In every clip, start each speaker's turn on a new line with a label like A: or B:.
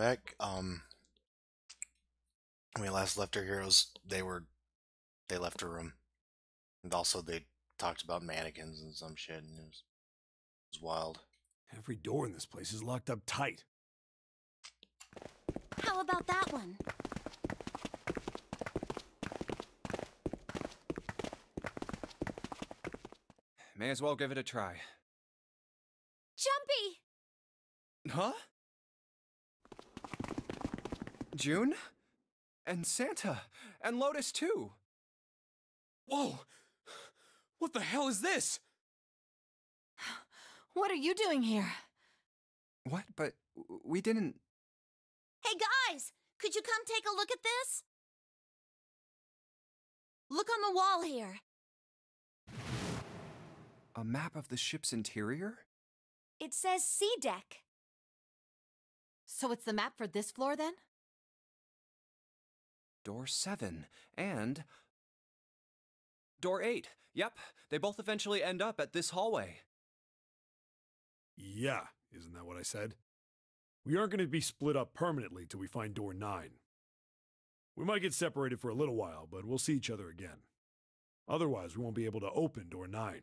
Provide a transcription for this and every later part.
A: back. When we last left our heroes, they left a room, and also they talked about mannequins and some shit, and it was wild.
B: Every door in this place is locked up tight.
C: How about that one?
D: May as well give it a try.
C: Jumpy!
D: Huh? June? And Santa? And Lotus too?
B: Whoa! What the hell is this?
C: What are you doing here?
D: What? But we didn't...
C: Hey guys! Could you come take a look at this? Look on the wall here.
D: A map of the ship's interior?
C: It says C deck. So it's the map for this floor then?
D: Door 7. And... Door 8. Yep, they both eventually end up at this hallway.
B: Yeah, isn't that what I said? We aren't going to be split up permanently till we find door 9. We might get separated for a little while, but we'll see each other again. Otherwise, we won't be able to open door 9.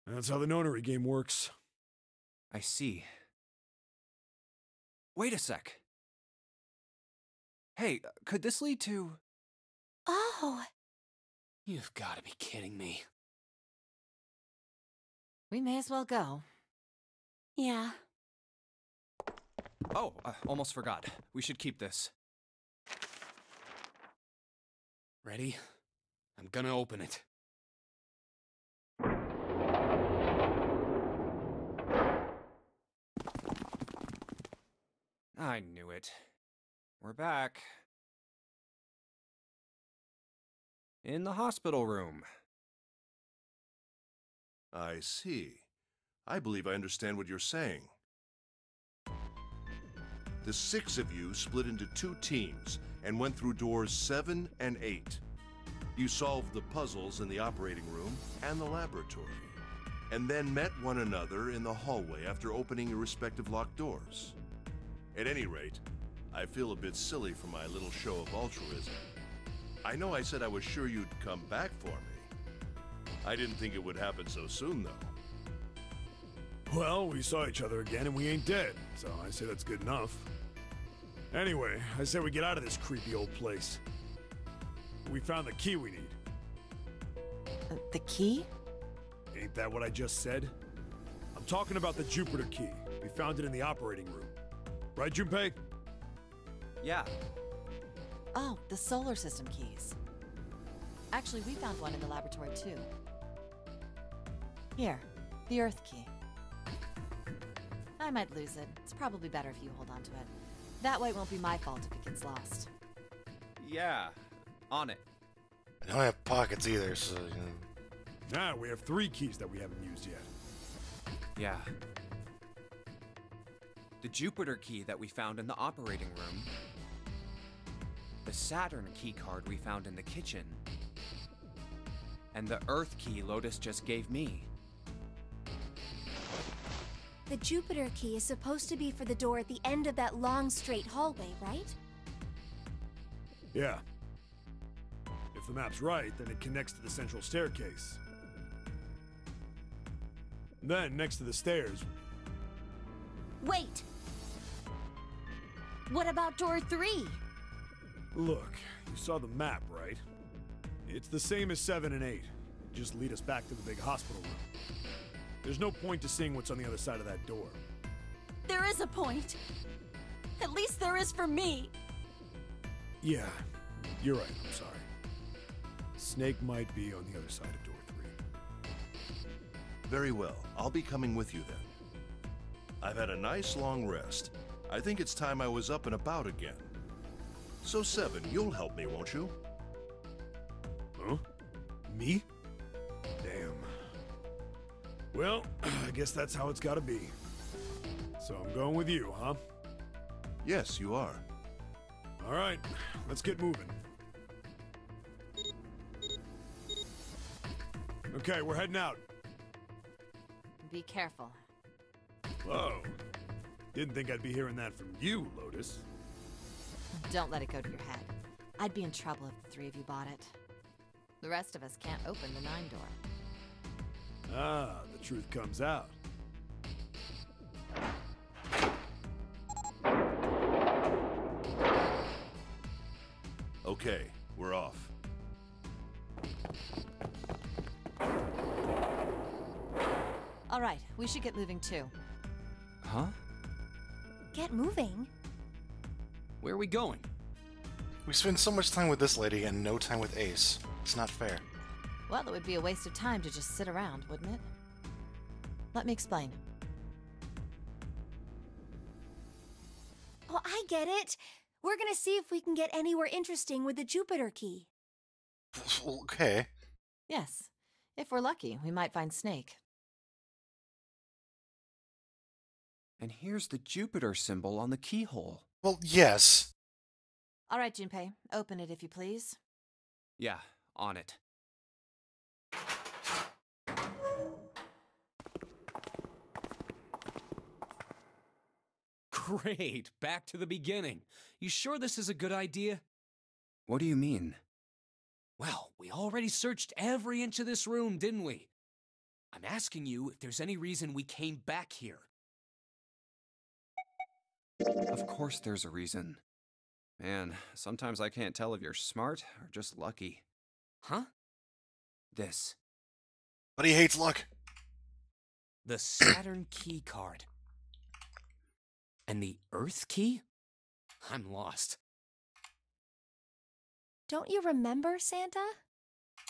B: That's how the nonary game works.
D: I see. Wait a sec. Hey, could this lead to...
C: Oh!
E: You've got to be kidding me.
C: We may as well go. Yeah.
D: Oh, almost forgot. We should keep this.
E: Ready? I'm gonna open it.
D: I knew it. We're back. In the hospital room.
F: I see. I believe I understand what you're saying. The 6 of you split into 2 teams and went through doors 7 and 8. You solved the puzzles in the operating room and the laboratory, and then met one another in the hallway after opening your respective locked doors. At any rate, I feel a bit silly for my little show of altruism. I know I said I was sure you'd come back for me. I didn't think it would happen so soon, though.
B: Well, we saw each other again and we ain't dead, so I say that's good enough. Anyway, I say we get out of this creepy old place. We found the key we need.
C: The key?
B: Ain't that what I just said? I'm talking about the Jupiter key. We found it in the operating room. Right, Junpei?
D: Yeah.
C: Oh, the solar system keys. Actually, we found one in the laboratory too. Here, the Earth key. I might lose it. It's probably better if you hold on to it. That way it won't be my fault if it gets lost.
D: Yeah. On it.
A: I don't have pockets either, so you know.
B: Now we have 3 keys that we haven't used yet.
D: Yeah. The Jupiter key that we found in the operating room. The Saturn key card we found in the kitchen. And the Earth key Lotus just gave me.
G: The Jupiter key is supposed to be for the door at the end of that long, straight hallway, right?
B: Yeah. If the map's right, then it connects to the central staircase. Then, next to the stairs...
G: Wait! What about door 3?
B: Look, you saw the map, right? It's the same as 7 and 8. Just lead us back to the big hospital room. There's no point to seeing what's on the other side of that door.
C: There is a point. At least there is for me.
B: Yeah, you're right, I'm sorry. Snake might be on the other side of door 3.
F: Very well. I'll be coming with you then. I've had a nice long rest. I think it's time I was up and about again. So 7, you'll help me, won't you?
B: Huh? Me? Damn. Well, I guess that's how it's gotta be. So I'm going with you, huh?
F: Yes, you are.
B: Alright, let's get moving. Okay, we're heading out.
C: Be careful.
B: Whoa. Didn't think I'd be hearing that from you, Lotus.
C: Don't let it go to your head. I'd be in trouble if the three of you bought it. The rest of us can't open the 9 door.
B: Ah, the truth comes out.
F: Okay, we're off.
C: All right, we should get moving too.
D: Huh?
G: Get moving.
E: Where are we going?
A: We spend so much time with this lady and no time with Ace. It's not fair.
C: Well, it would be a waste of time to just sit around, wouldn't it? Let me explain.
G: Oh, I get it. We're gonna see if we can get anywhere interesting with the Jupiter key.
A: Okay.
C: Yes. If we're lucky, we might find Snake.
D: And here's the Jupiter symbol on the keyhole.
A: Well, yes.
C: All right, Junpei, open it if you please.
D: Yeah, on it.
E: Great, back to the beginning. You sure this is a good idea?
D: What do you mean?
E: Well, we already searched every inch of this room, didn't we? I'm asking you if there's any reason we came back here.
D: Of course there's a reason. Man, sometimes I can't tell if you're smart or just lucky.
E: Huh?
D: This.
A: But he hates luck.
E: The Saturn key card. And the Earth key? I'm lost.
G: Don't you remember, Santa?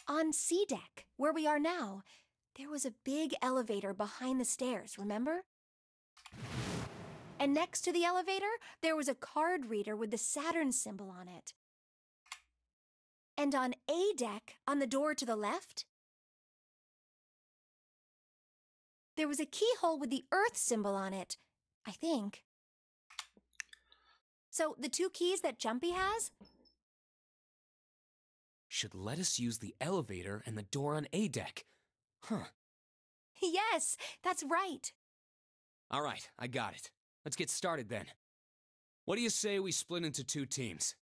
G: On C deck, where we are now, there was a big elevator behind the stairs, remember? And next to the elevator, there was a card reader with the Saturn symbol on it. And on A deck, on the door to the left, there was a keyhole with the Earth symbol on it, I think. So, the 2 keys that Jumpy has?
E: Should let us use the elevator and the door on A deck. Huh.
G: Yes, that's right.
E: All right, I got it. Let's get started then. What do you say we split into 2 teams?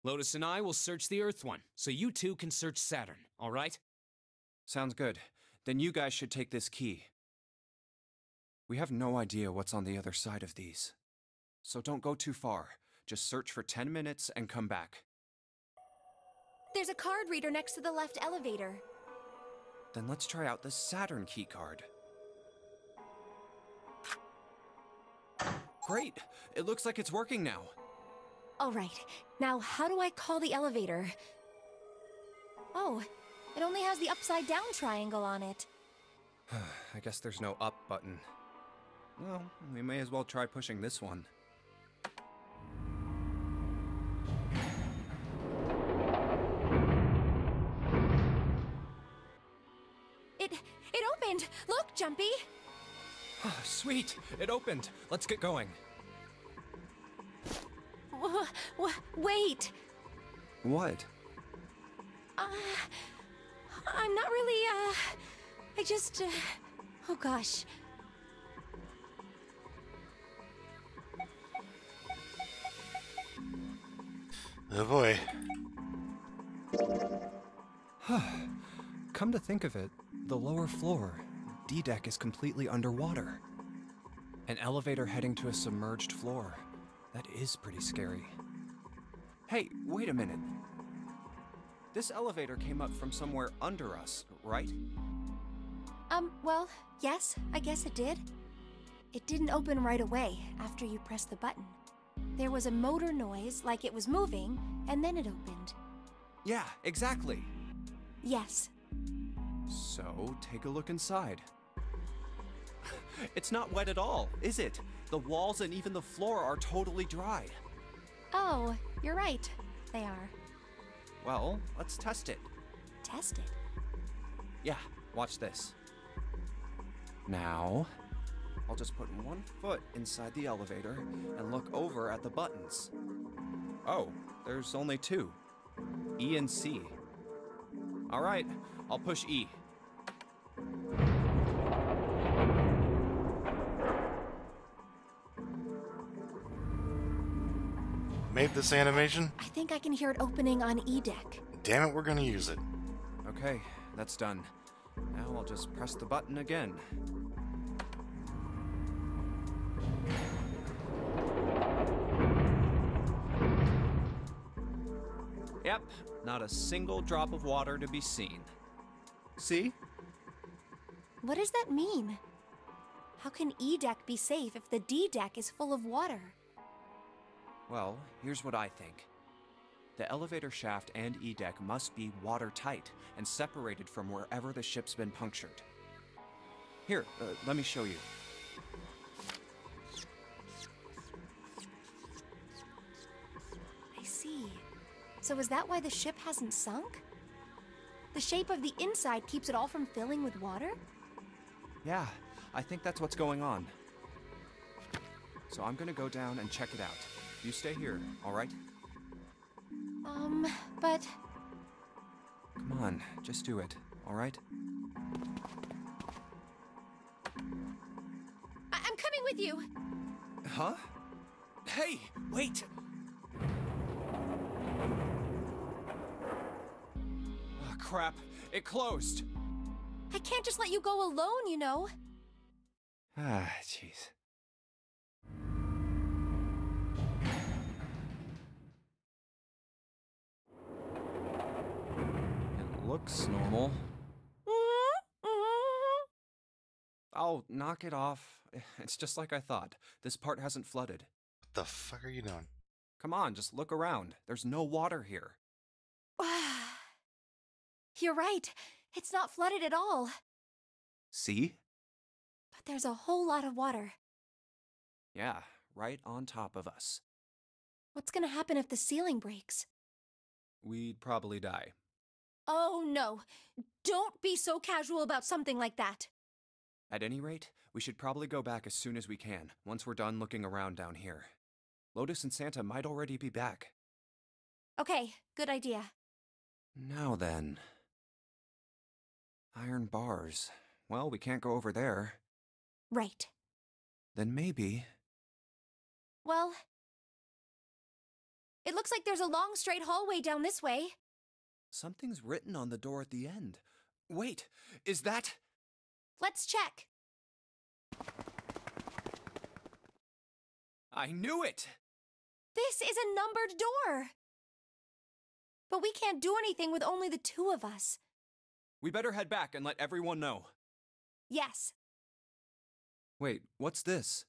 E: Lotus and I will search the Earth one, so you 2 can search Saturn, all right?
D: Sounds good. Then you guys should take this key. We have no idea what's on the other side of these. So don't go too far. Just search for 10 minutes and come back.
G: There's a card reader next to the left elevator.
D: Then let's try out the Saturn key card. Great! It looks like it's working now.
G: All right, now how do I call the elevator? Oh, it only has the upside down triangle on it.
D: I guess there's no up button. Well, we may as well try pushing this one.
G: It opened! Look, Jumpy!
D: Sweet! It opened! Let's get going.
G: Wait!
D: What?
G: I'm not really, I just, oh gosh.
A: Oh boy.
D: Come to think of it, the lower floor, D deck, is completely underwater. An elevator heading to a submerged floor. That is pretty scary. Hey, wait a minute. This elevator came up from somewhere under us, right?
G: Well, yes, I guess it did. It didn't open right away after you pressed the button. There was a motor noise like it was moving, and then it opened.
D: Yeah, exactly.
G: Yes.
D: So, take a look inside. It's not wet at all, is it? The walls and even the floor are totally dry.
G: Oh, you're right. They are.
D: Well, let's test it.
G: Test it.
D: Yeah, watch this. Now, I'll just put one foot inside the elevator and look over at the buttons. Oh, there's only 2. E and C. All right, I'll push E.
A: made this animation?
G: I think I can hear it opening on E deck.
A: Damn it, we're gonna use it.
D: Okay, that's done. Now I'll just press the button again. Yep, not a single drop of water to be seen. See?
G: What does that mean? How can E deck be safe if the D deck is full of water?
D: Well, here's what I think. The elevator shaft and E deck must be watertight and separated from wherever the ship's been punctured. Here, let me show you.
G: I see. So is that why the ship hasn't sunk? The shape of the inside keeps it all from filling with water?
D: Yeah, I think that's what's going on. So I'm gonna go down and check it out. You stay here, all right?
G: But...
D: Come on, just do it, all right?
G: I'm coming with you!
D: Huh? Hey, wait! Oh, crap, it closed!
G: I can't just let you go alone, you know.
D: Ah, jeez. It looks normal. Oh, knock it off. It's just like I thought. This part hasn't flooded.
A: What the fuck are you doing?
D: Come on, just look around. There's no water here.
G: You're right. It's not flooded at all.
D: See?
G: But there's a whole lot of water.
D: Yeah, right on top of us.
G: What's gonna happen if the ceiling breaks?
D: We'd probably die.
G: Oh no. Don't be so casual about something like that.
D: At any rate, we should probably go back as soon as we can, once we're done looking around down here. Lotus and Santa might already be back.
G: Okay, good idea.
D: Now then... Iron bars. Well, we can't go over there.
G: Right.
D: Then maybe...
G: Well... It looks like there's a long straight hallway down this way.
D: Something's written on the door at the end. Wait, is that...
G: Let's check.
D: I knew it!
G: This is a numbered door. But we can't do anything with only the two of us.
D: We better head back and let everyone know.
G: Yes.
D: Wait, what's this?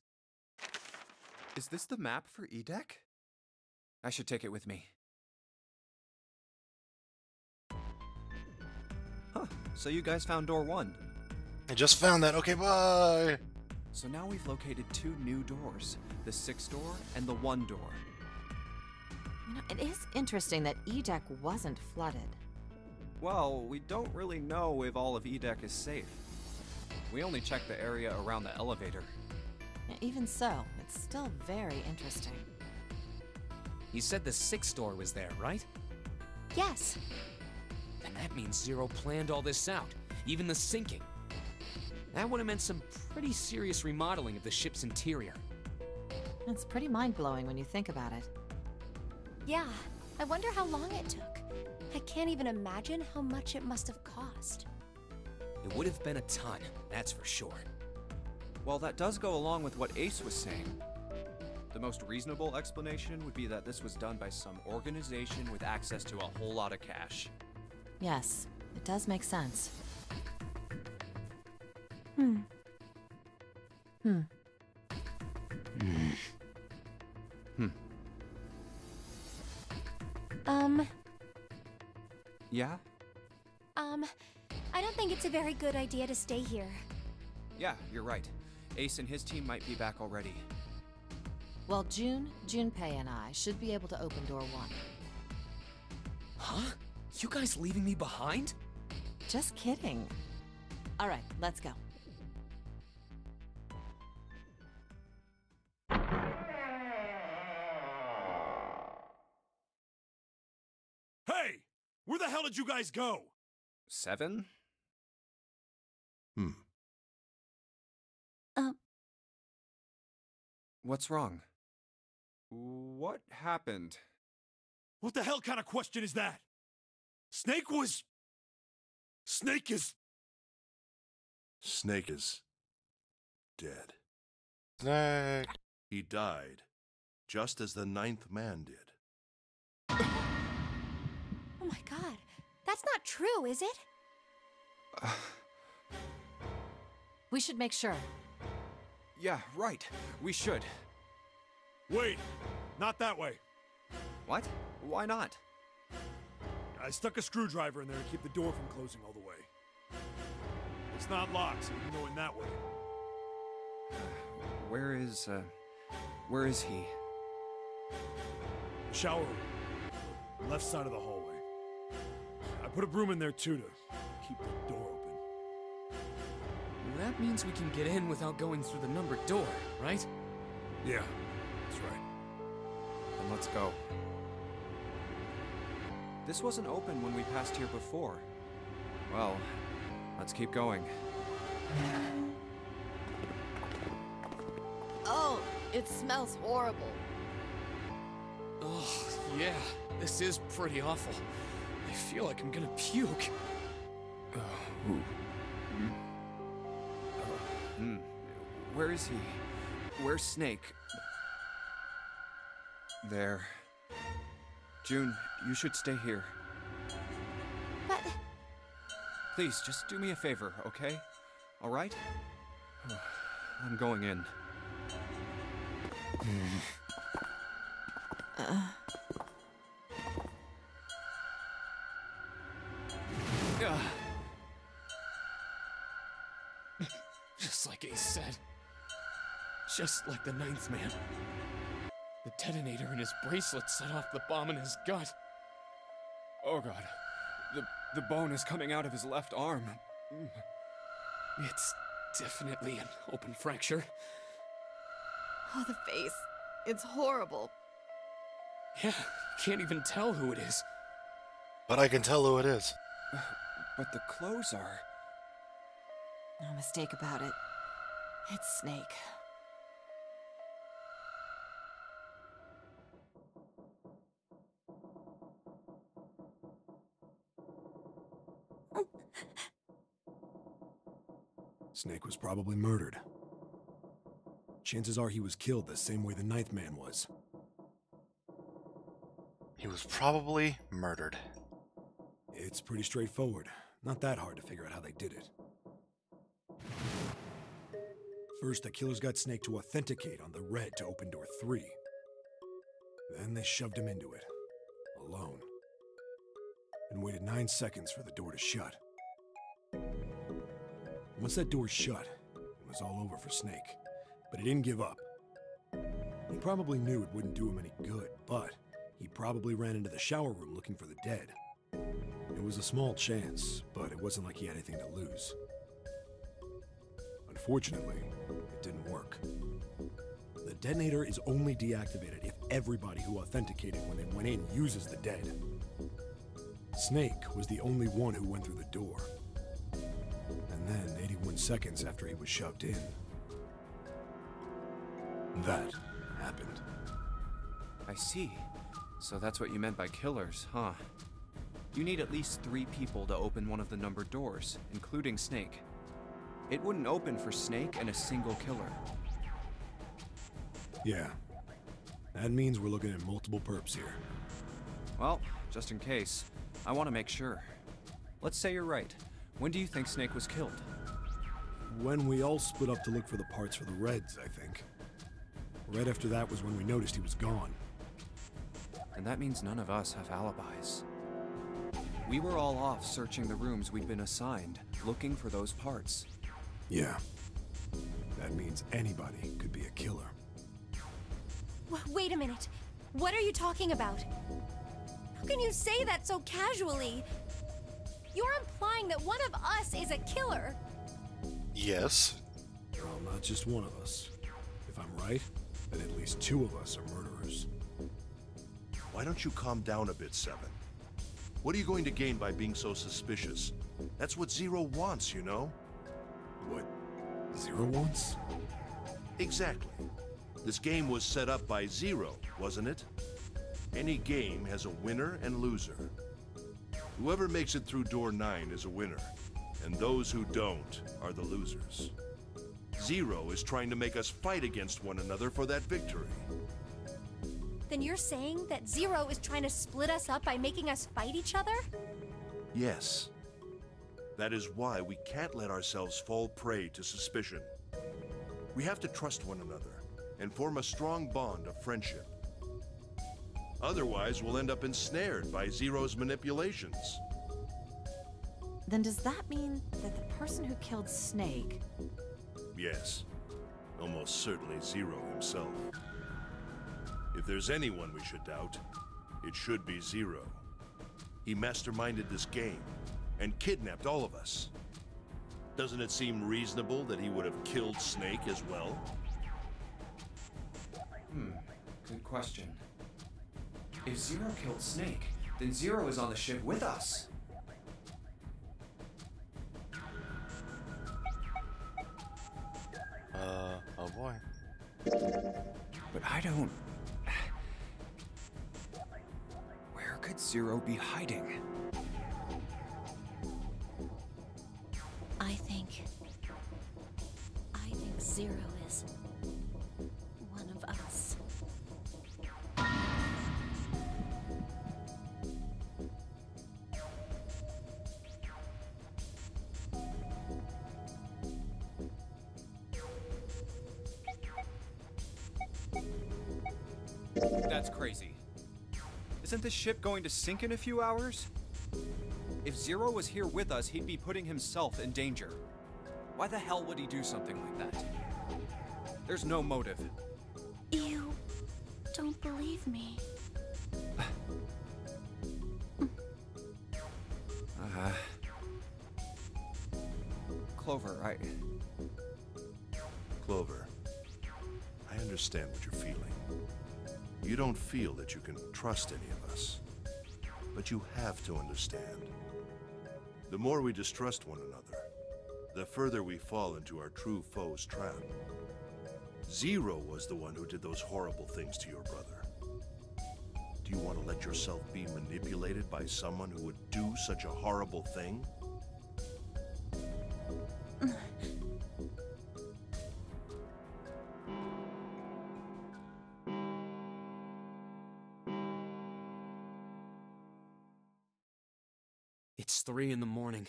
D: Is this the map for E-Deck? I should take it with me. Huh, so you guys found door 1.
A: I just found that. Okay, bye.
D: So now we've located 2 new doors, the 6th door and the 1 door.
C: You know, it is interesting that E-Deck wasn't flooded.
D: Well, we don't really know if all of E-Deck is safe. We only checked the area around the elevator.
C: Even so, it's still very interesting.
E: You said the 6th door was there, right?
G: Yes.
E: Then that means Zero planned all this out, even the sinking. That would have meant some pretty serious remodeling of the ship's interior.
C: It's pretty mind-blowing when you think about it.
G: Yeah, I wonder how long it took. I can't even imagine how much it must have cost.
E: It would have been a ton, that's for sure.
D: Well, that does go along with what Ace was saying. The most reasonable explanation would be that this was done by some organization with access to a whole lot of cash.
C: Yes, it does make sense.
G: Hmm.
D: Yeah?
G: I don't think it's a very good idea to stay here.
D: Yeah, you're right. Ace and his team might be back already.
C: Well, Junpei and I should be able to open door 1.
E: Huh? You guys leaving me behind?
C: Just kidding. All right, let's go.
B: Hey! Where the hell did you guys go?
D: 7? What's wrong? What happened?
B: What the hell kind of question is that? Snake is...
F: Snake is dead.
A: Snake.
F: He died, just as the ninth man did.
G: Oh my god. That's not true, is it?
C: We should make sure.
D: Yeah, right. We should.
B: Wait, not that way.
D: What? Why not?
B: I stuck a screwdriver in there to keep the door from closing all the way. It's not locked, so we can go in that way.
D: Where is he?
B: The shower room. Left side of the hallway. I put a broom in there too to keep the door open.
E: That means we can get in without going through the numbered door, right?
B: Yeah, that's right.
D: Then let's go. This wasn't open when we passed here before. Well, let's keep going.
C: Oh, it smells horrible.
E: Oh, yeah. This is pretty awful. I feel like I'm gonna puke.
D: Where is he? Where's Snake? There. June, you should stay here.
G: But...
D: Please, just do me a favor, okay? All right? I'm going in.
E: Just like Ace said. Just like the ninth man. The detonator in his bracelet set off the bomb in his gut.
D: Oh god. The bone is coming out of his left arm.
E: It's definitely an open fracture.
C: Oh, the face. It's horrible.
E: Yeah, can't even tell who it is.
A: But I can tell who it is.
D: But the clothes are...
C: No mistake about it. It's Snake.
B: Snake was probably murdered. Chances are he was killed the same way the ninth man was.
A: He was probably murdered.
B: It's pretty straightforward. Not that hard to figure out how they did it. First, the killers got Snake to authenticate on the red to open door 3. Then they shoved him into it, alone, and waited 9 seconds for the door to shut. Once that door shut, it was all over for Snake, but he didn't give up. He probably knew it wouldn't do him any good, but he probably ran into the shower room looking for the dead. It was a small chance, but it wasn't like he had anything to lose. Unfortunately, it didn't work. The detonator is only deactivated if everybody who authenticated when they went in uses the dead. Snake was the only one who went through the door. And then, 81 seconds after he was shoved in, that happened.
D: I see. So that's what you meant by killers, huh? You need at least 3 people to open one of the numbered doors, including Snake. It wouldn't open for Snake and a single killer.
B: Yeah. That means we're looking at multiple perps here.
D: Well, just in case, I want to make sure. Let's say you're right. When do you think Snake was killed?
B: When we all split up to look for the parts for the Reds, I think. Right after that was when we noticed he was gone.
D: And that means none of us have alibis. We were all off searching the rooms we'd been assigned, looking for those parts.
B: Yeah. That means anybody could be a killer.
G: Wait a minute. What are you talking about? How can you say that so casually? You're implying that one of us is a killer.
A: Yes.
B: Well, not just one of us. If I'm right, then at least 2 of us are murderers.
F: Why don't you calm down a bit, Seven? What are you going to gain by being so suspicious? That's what Zero wants, you know?
B: What Zero wants?
F: Exactly. This game was set up by Zero wasn't it? Any game has a winner and loser. Whoever makes it through door 9 is a winner, and those who don't are the losers. Zero is trying to make us fight against one another for that victory.
G: Then you're saying that Zero is trying to split us up by making us fight each other?
F: Yes. That is why we can't let ourselves fall prey to suspicion. We have to trust one another and form a strong bond of friendship. Otherwise, we'll end up ensnared by Zero's manipulations.
C: Then does that mean that the person who killed Snake...
F: Yes. Almost certainly Zero himself. If there's anyone we should doubt, it should be Zero. He masterminded this game and kidnapped all of us. Doesn't it seem reasonable that he would have killed Snake as well?
D: Good question. If Zero killed Snake, then Zero is on the ship with us.
A: Oh boy.
D: But I don't... Where could Zero be hiding?
G: I think Zero is one of us.
D: That's crazy. Isn't the ship going to sink in a few hours? If Zero was here with us, he'd be putting himself in danger. Why the hell would he do something like that? There's no motive.
G: You don't believe me.
D: Clover,
F: Clover, I understand what you're feeling. You don't feel that you can trust any of us. But you have to understand. The more we distrust one another, the further we fall into our true foe's trap. Zero was the one who did those horrible things to your brother. Do you want to let yourself be manipulated by someone who would do such a horrible thing?
E: It's 3 in the morning.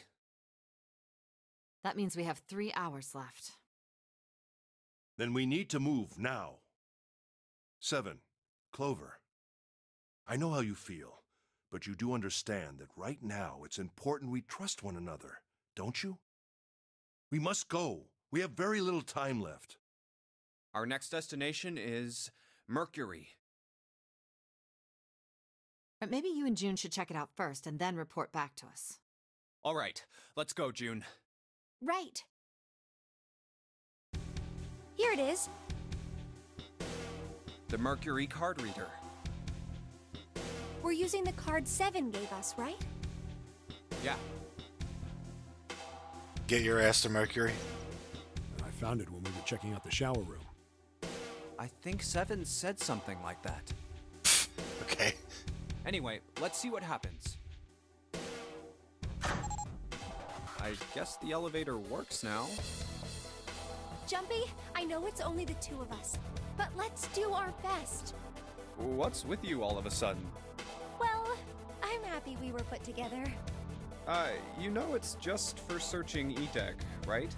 C: That means we have 3 hours left.
F: Then we need to move now. 7. Clover. I know how you feel, but you do understand that right now it's important we trust one another, don't you? We must go. We have very little time left.
D: Our next destination is Mercury.
C: But maybe you and June should check it out first and then report back to us.
D: All right, let's go, June.
G: Right. Here it is.
D: The Mercury card reader.
G: We're using the card 7 gave us, right?
D: Yeah.
A: Get your ass to Mercury.
B: I found it when we were checking out the shower room.
D: I think 7 said something like that.
A: Okay.
D: Anyway, let's see what happens. I guess the elevator works now.
G: Jumpy, I know it's only the 2 of us, but let's do our best.
D: What's with you all of a sudden?
G: Well, I'm happy we were put together.
D: You know it's just for searching E-Deck, right?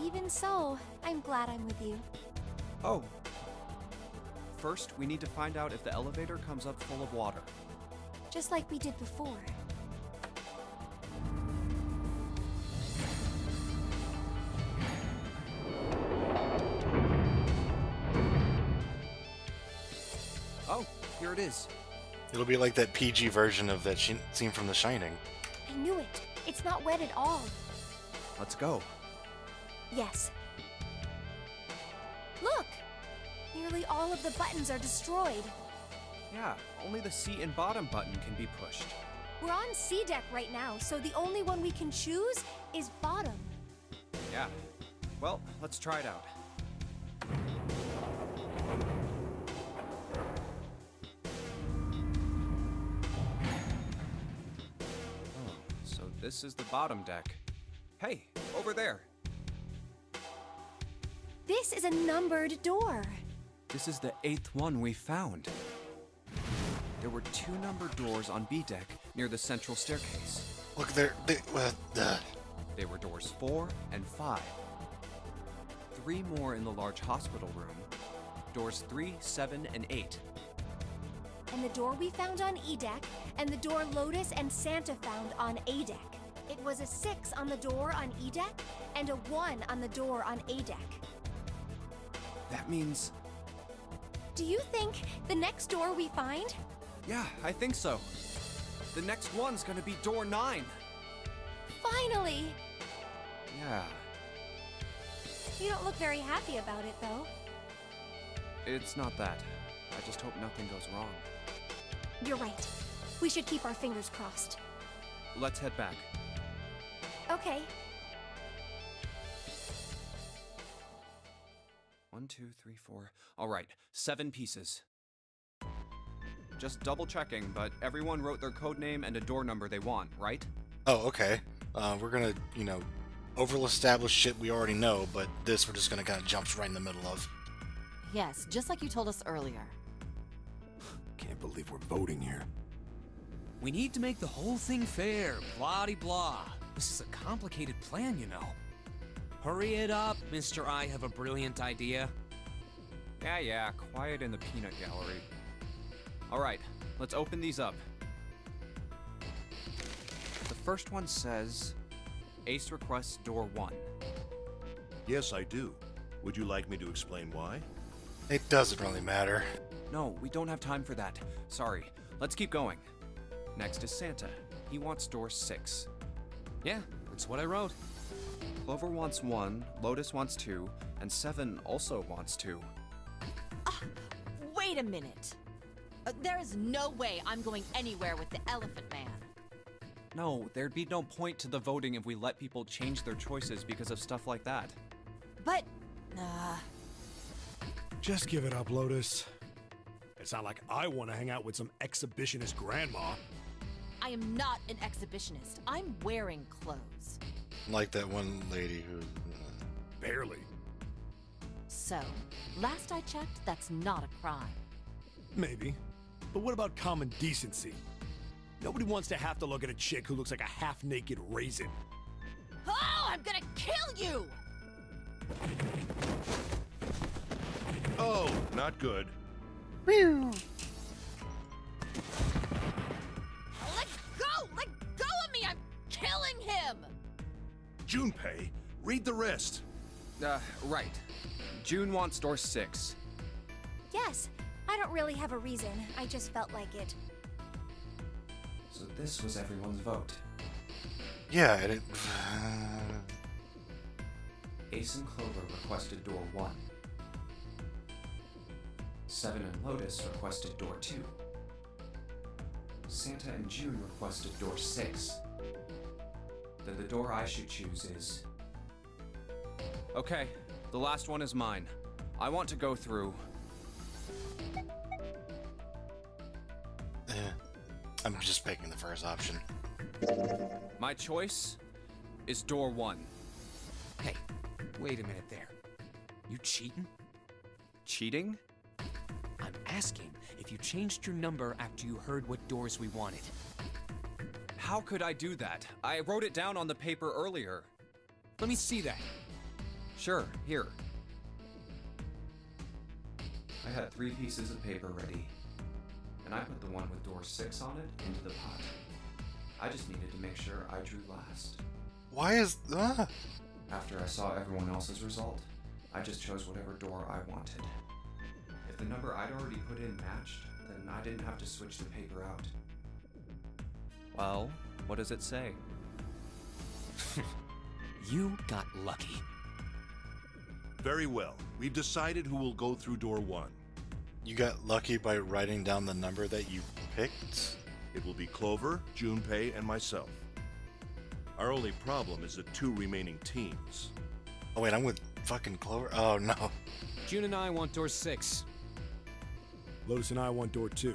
G: Even so, I'm glad I'm with you.
D: Oh. First, we need to find out if the elevator comes up full of water.
G: Just like we did before.
D: Oh, here it is.
A: It'll be like that PG version of that scene from The Shining.
G: I knew it. It's not wet at all.
D: Let's go.
G: Yes. Look! Nearly all of the buttons are destroyed.
D: Yeah, only the seat and bottom button can be pushed.
G: We're on C deck right now, so the only one we can choose is bottom.
D: Yeah. Well, let's try it out. This is the bottom deck. Hey, over there.
G: This is a numbered door.
D: This is the 8th one we found. There were 2 numbered doors on B deck near the central staircase.
A: Look,
D: They were doors 4 and 5. 3 more in the large hospital room. Doors 3, 7, and 8.
G: And the door we found on E deck, and the door Lotus and Santa found on A deck. It was a 6 on the door on E deck, and a 1 on the door on A deck.
D: That means...
G: Do you think the next door we find?
D: Yeah, I think so. The next one's gonna be door 9.
G: Finally!
D: Yeah,
G: You don't look very happy about it, though.
D: it's not that. I just hope nothing goes wrong.
G: You're right. We should keep our fingers crossed.
D: Let's head back.
G: Okay.
D: 1, 2, 3, 4. All right, 7 pieces. Just double checking, but everyone wrote their code name and a door number they want, right?
A: Oh, okay. We're gonna, over-establish shit we already know, but this we're just gonna kind of jump right in the middle of.
C: Yes, just like you told us earlier.
B: Can't believe we're voting here.
E: We need to make the whole thing fair, blah-de-blah. This is a complicated plan, you know. Hurry it up, Mr. I have a brilliant idea.
D: Yeah, quiet in the peanut gallery. All right, let's open these up. The first one says, Ace requests door 1.
F: Yes, I do. Would you like me to explain why?
A: It doesn't really matter.
D: No, we don't have time for that. Sorry, let's keep going. Next is Santa. He wants door 6.
E: Yeah, that's what I wrote.
D: Clover wants 1, Lotus wants 2, and 7 also wants 2.
C: Wait a minute. There is no way I'm going anywhere with the Elephant Man.
D: No, there'd be no point to the voting if we let people change their choices because of stuff like that.
C: But,
B: Just give it up, Lotus. It's not like I want to hang out with some exhibitionist grandma.
C: I am not an exhibitionist. I'm wearing clothes.
A: Like that one lady who...
B: Barely.
C: So, last I checked, that's not a crime.
B: Maybe. But what about common decency? Nobody wants to have to look at a chick who looks like a half-naked raisin.
C: Oh, I'm gonna kill you!
F: Oh, not good.
C: Let go! Let go of me! I'm killing him!
F: Junpei, read the rest.
D: Right. June wants door 6.
G: Yes, I don't really have a reason. I just felt like it.
D: So this was everyone's vote.
A: Yeah, it...
D: Ace and Clover requested door 1. 7 and Lotus requested door 2. Santa and June requested door 6. Then the door I should choose is... Okay, the last one is mine. I want to go through...
A: I'm just picking the first option.
D: My choice is door 1.
E: Hey, wait a minute there. You cheating?
D: Cheating?
E: I'm asking if you changed your number after you heard what doors we wanted.
D: How could I do that? I wrote it down on the paper earlier.
E: Let me see that.
D: Sure, here. I had 3 pieces of paper ready, and I put the one with door 6 on it into the pot. I just needed to make sure I drew last.
A: Why is...
D: After I saw everyone else's result, I just chose whatever door I wanted. If the number I'd already put in matched, then I didn't have to switch the paper out. Well, what does it say?
E: You got lucky.
F: Very well. We've decided who will go through door 1.
A: You got lucky by writing down the number that you picked?
F: It will be Clover, Junpei, and myself. Our only problem is the 2 remaining teams.
A: Oh wait, I'm with fucking Clover? Oh no.
E: June and I want door 6.
B: Lotus and I want door 2.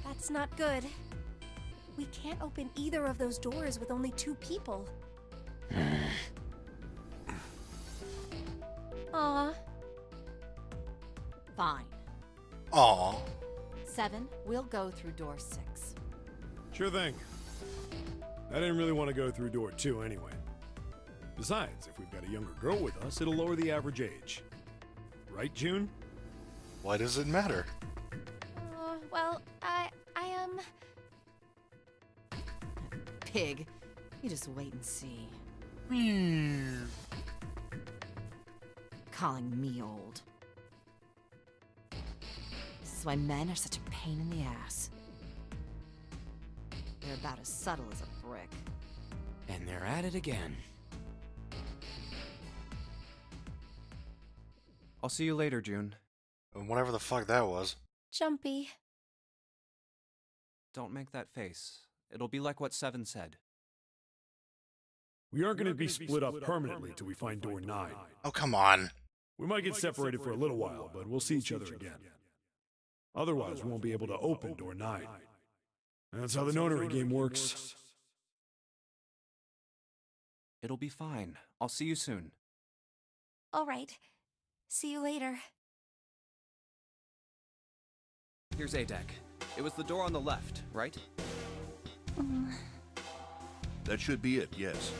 G: That's not good. We can't open either of those doors with only 2 people. Aw.
C: Fine.
A: Aw.
C: 7, we'll go through door 6.
B: Sure thing. I didn't really want to go through door 2 anyway. Besides, if we've got a younger girl with us, it'll lower the average age. Right, June?
A: Why does it matter?
G: Well, I
C: Pig. You just wait and see. Calling me old. This is why men are such a pain in the ass. They're about as subtle as a brick.
E: And they're at it again.
D: I'll see you later, June.
A: Whatever the fuck that was.
G: Jumpy.
D: Don't make that face. It'll be like what Seven said.
B: We aren't going to be split up permanently till we find door 9.
A: Oh, come on.
B: We might get separated for a little while, but we'll see each other again. Otherwise, we won't be able to open door 9. That's how the notary game works.
D: It'll be fine. I'll see you soon.
G: All right. See you later.
D: Here's A deck. It was the door on the left, right?
F: That should be it, yes.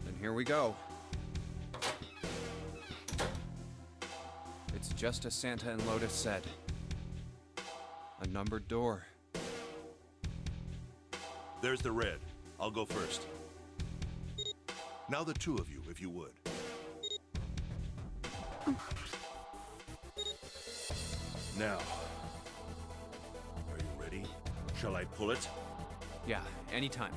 D: Then here we go. It's just as Santa and Lotus said. A numbered door.
F: There's the red. I'll go first. Now the 2 of you, if you would. Now, are you ready? Shall I pull it?
D: Yeah, anytime.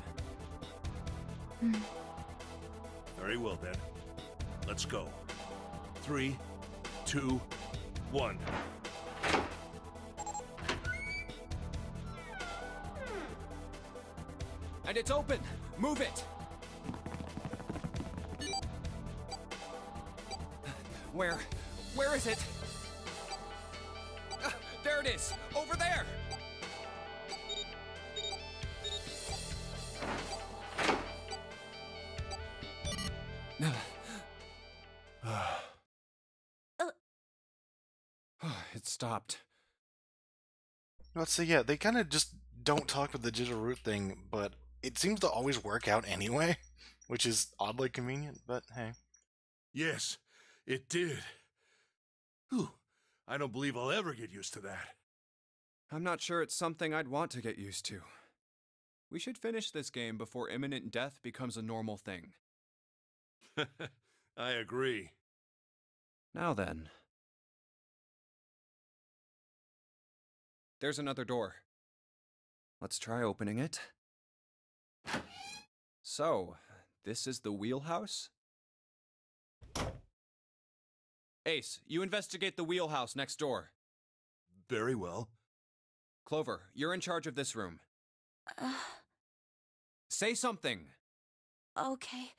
F: Very well then. Let's go. 3, 2, 1.
D: And it's open! Move it! Where is it? There it is! Over there! It stopped.
A: Let's see, yeah, they kind of just don't talk with the digital root thing, but it seems to always work out anyway, which is oddly convenient, but hey.
F: Yes, it did. Whew. I don't believe I'll ever get used to that.
D: I'm not sure it's something I'd want to get used to. We should finish this game before imminent death becomes a normal thing.
F: I agree.
D: Now then. There's another door. Let's try opening it. So, this is the wheelhouse? Ace, you investigate the wheelhouse next door.
F: Very well.
D: Clover, you're in charge of this room. Say something.
G: Okay,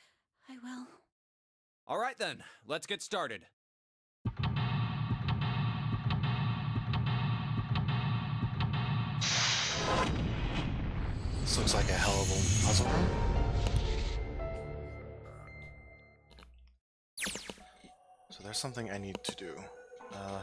G: I will.
D: All right then, let's get started.
A: This looks like a hell of a puzzle room. So there's something I need to do. I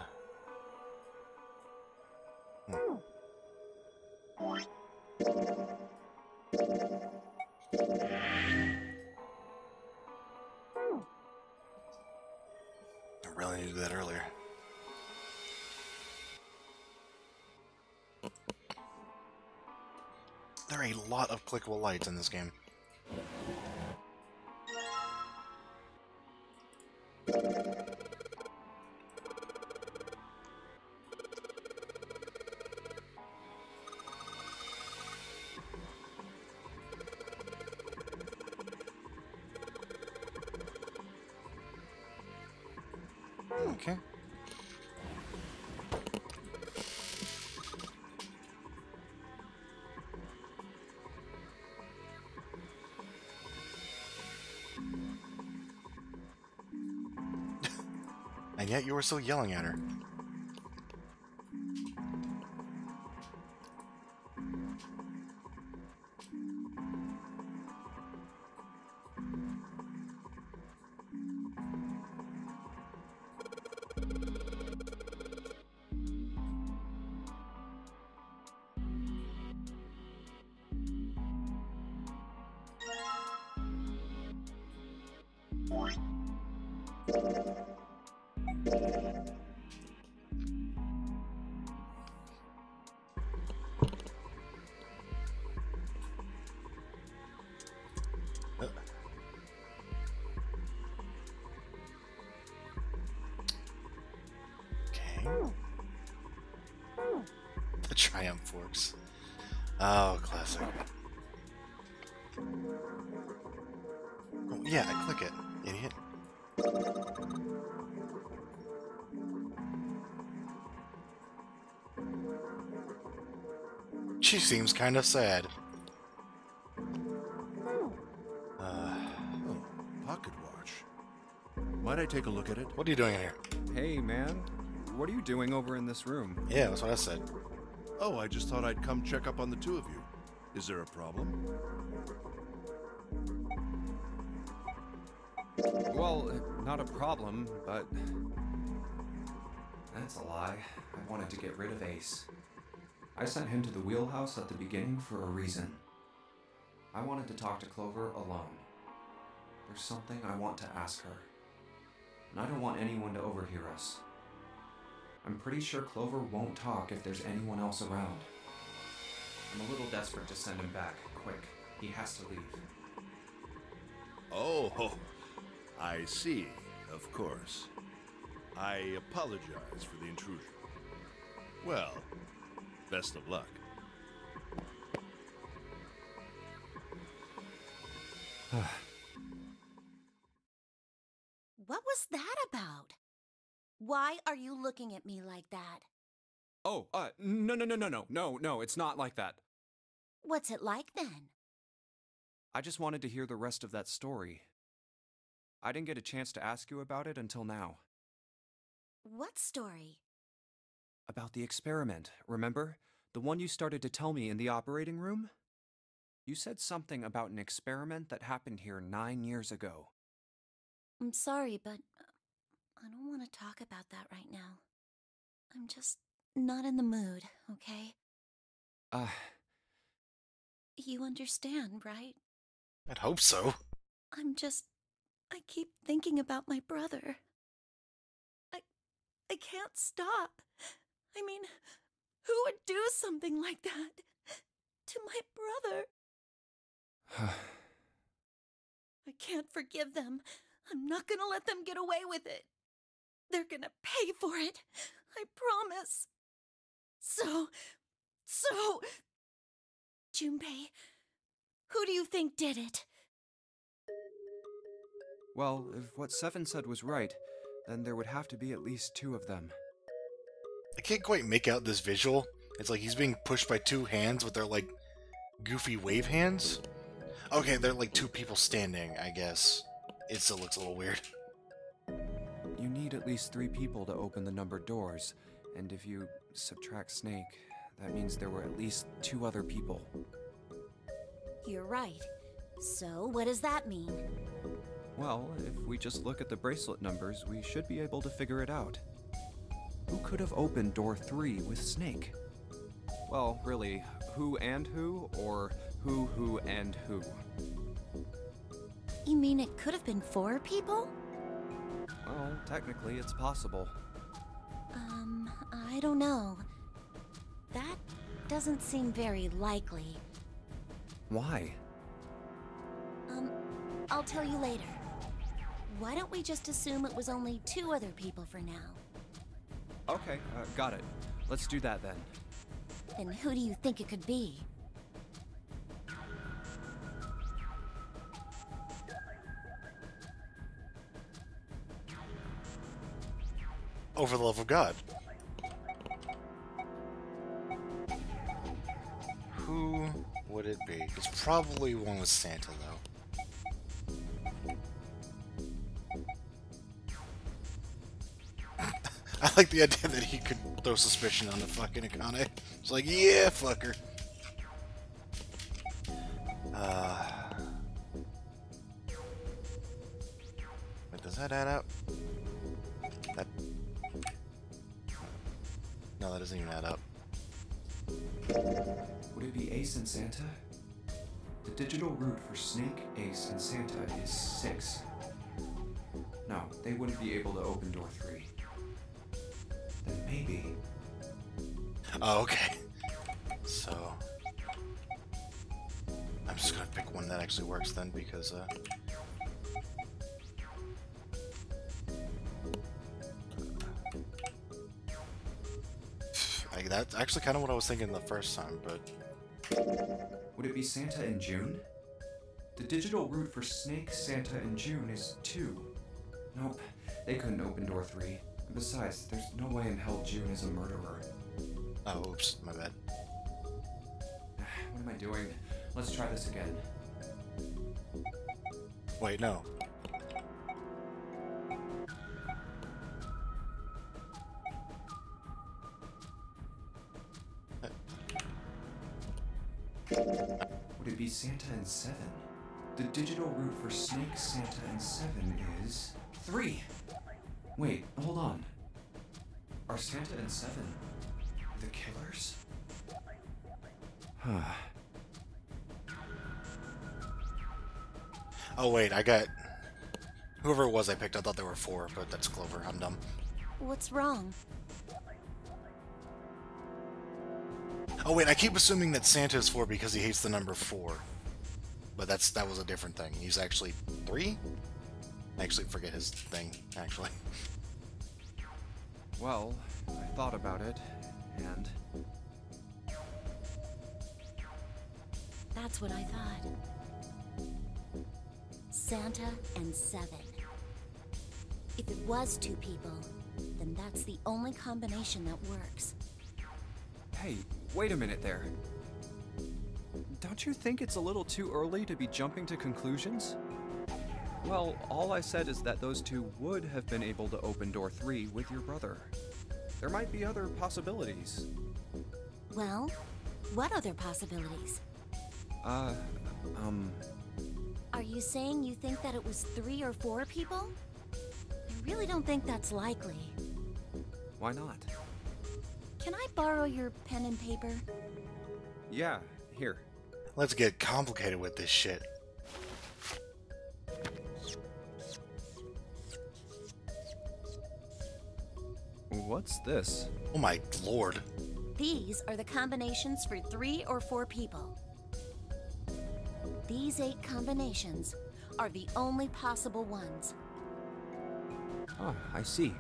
A: really need to do that earlier. There are a lot of clickable lights in this game. Okay. And yet you were still yelling at her. Okay. The Triumph Forks. Oh, classic. Oh, yeah, I click it, idiot. She seems kind of sad.
F: Oh, pocket watch. Might I take a look at it?
A: What are you doing in here?
D: Hey, man. What are you doing over in this room?
A: Yeah, that's what I said.
F: Oh, I just thought I'd come check up on the two of you. Is there a problem?
D: Well, not a problem, but... That's a lie. I wanted to get rid of Ace. I sent him to the wheelhouse at the beginning for a reason. I wanted to talk to Clover alone. There's something I want to ask her. And I don't want anyone to overhear us. I'm pretty sure Clover won't talk if there's anyone else around. I'm a little desperate to send him back, quick. He has to leave.
F: Oh, I see. Of course. I apologize for the intrusion. Well, best of luck.
H: What was that about? Why are you looking at me like that?
D: Oh, no, it's not like that.
H: What's it like then?
D: I just wanted to hear the rest of that story. I didn't get a chance to ask you about it until now.
H: What story?
D: About the experiment, remember? The one you started to tell me in the operating room? You said something about an experiment that happened here 9 years ago.
H: I'm sorry, but I don't want to talk about that right now. I'm just not in the mood, okay? You understand, right?
A: I'd hope so.
H: I keep thinking about my brother. I can't stop. I mean, who would do something like that to my brother? I can't forgive them. I'm not gonna let them get away with it. They're gonna pay for it. I promise. So, Junpei, who do you think did it?
D: Well, if what Seven said was right, then there would have to be at least 2 of them.
A: I can't quite make out this visual. It's like he's being pushed by 2 hands, but they're like goofy wave hands. Okay, they're like 2 people standing, I guess. It still looks a little weird.
D: You need at least 3 people to open the numbered doors, and if you subtract Snake, that means there were at least 2 other people.
H: You're right. So, what does that mean?
D: Well, if we just look at the bracelet numbers, we should be able to figure it out. Who could have opened door 3 with Snake? Well, really, who and who, or who and who?
H: You mean it could have been 4 people?
D: Well, technically it's possible.
H: I don't know. That doesn't seem very likely.
D: Why?
H: I'll tell you later. Why don't we just assume it was only 2 other people for now?
D: Okay, got it. Let's do that then.
H: And who do you think it could be?
A: Over the love of God. Who would it be? It's probably one with Santa, though. I like the idea that he could throw suspicion on the fucking Akane. It's like, yeah, fucker. Wait, does that add up? That... No, that doesn't even add up.
D: Would it be Ace and Santa? The digital root for Snake, Ace, and Santa is 6. No, they wouldn't be able to open door 3. Then maybe...
A: Oh, okay. So... I'm just gonna pick one that actually works then, because, that's actually kind of what I was thinking the first time, but...
D: Would it be Santa and June? The digital route for Snake, Santa, and June is 2. Nope, they couldn't open door 3. Besides, there's no way in hell June is a murderer.
A: Oh, oops, my bad.
D: What am I doing? Let's try this again.
A: Wait, no.
D: Would it be Santa and 7? The digital route for Snake, Santa, and 7 is 3. Wait, hold on. Are Santa and 7 the killers? Huh.
A: Oh wait, I got... Whoever it was I picked, I thought there were 4, but that's Clover. I'm dumb.
G: What's wrong?
A: Oh wait, I keep assuming that Santa is 4 because he hates the number 4. But that was a different thing. He's actually 3? I actually forget his thing, actually.
D: Well, I thought about it, and...
G: That's what I thought. Santa and 7. If it was 2 people, then that's the only combination that works.
D: Hey, wait a minute there. Don't you think it's a little too early to be jumping to conclusions? Well, all I said is that those 2 would have been able to open door 3 with your brother. There might be other possibilities.
G: Well, what other possibilities? Are you saying you think that it was 3 or 4 people? I really don't think that's likely.
D: Why not?
G: Can I borrow your pen and paper?
D: Yeah, here.
A: Let's get complicated with this shit.
D: What's this?
A: Oh my lord.
G: These are the combinations for 3 or 4 people. These 8 combinations are the only possible ones.
D: Oh, I see.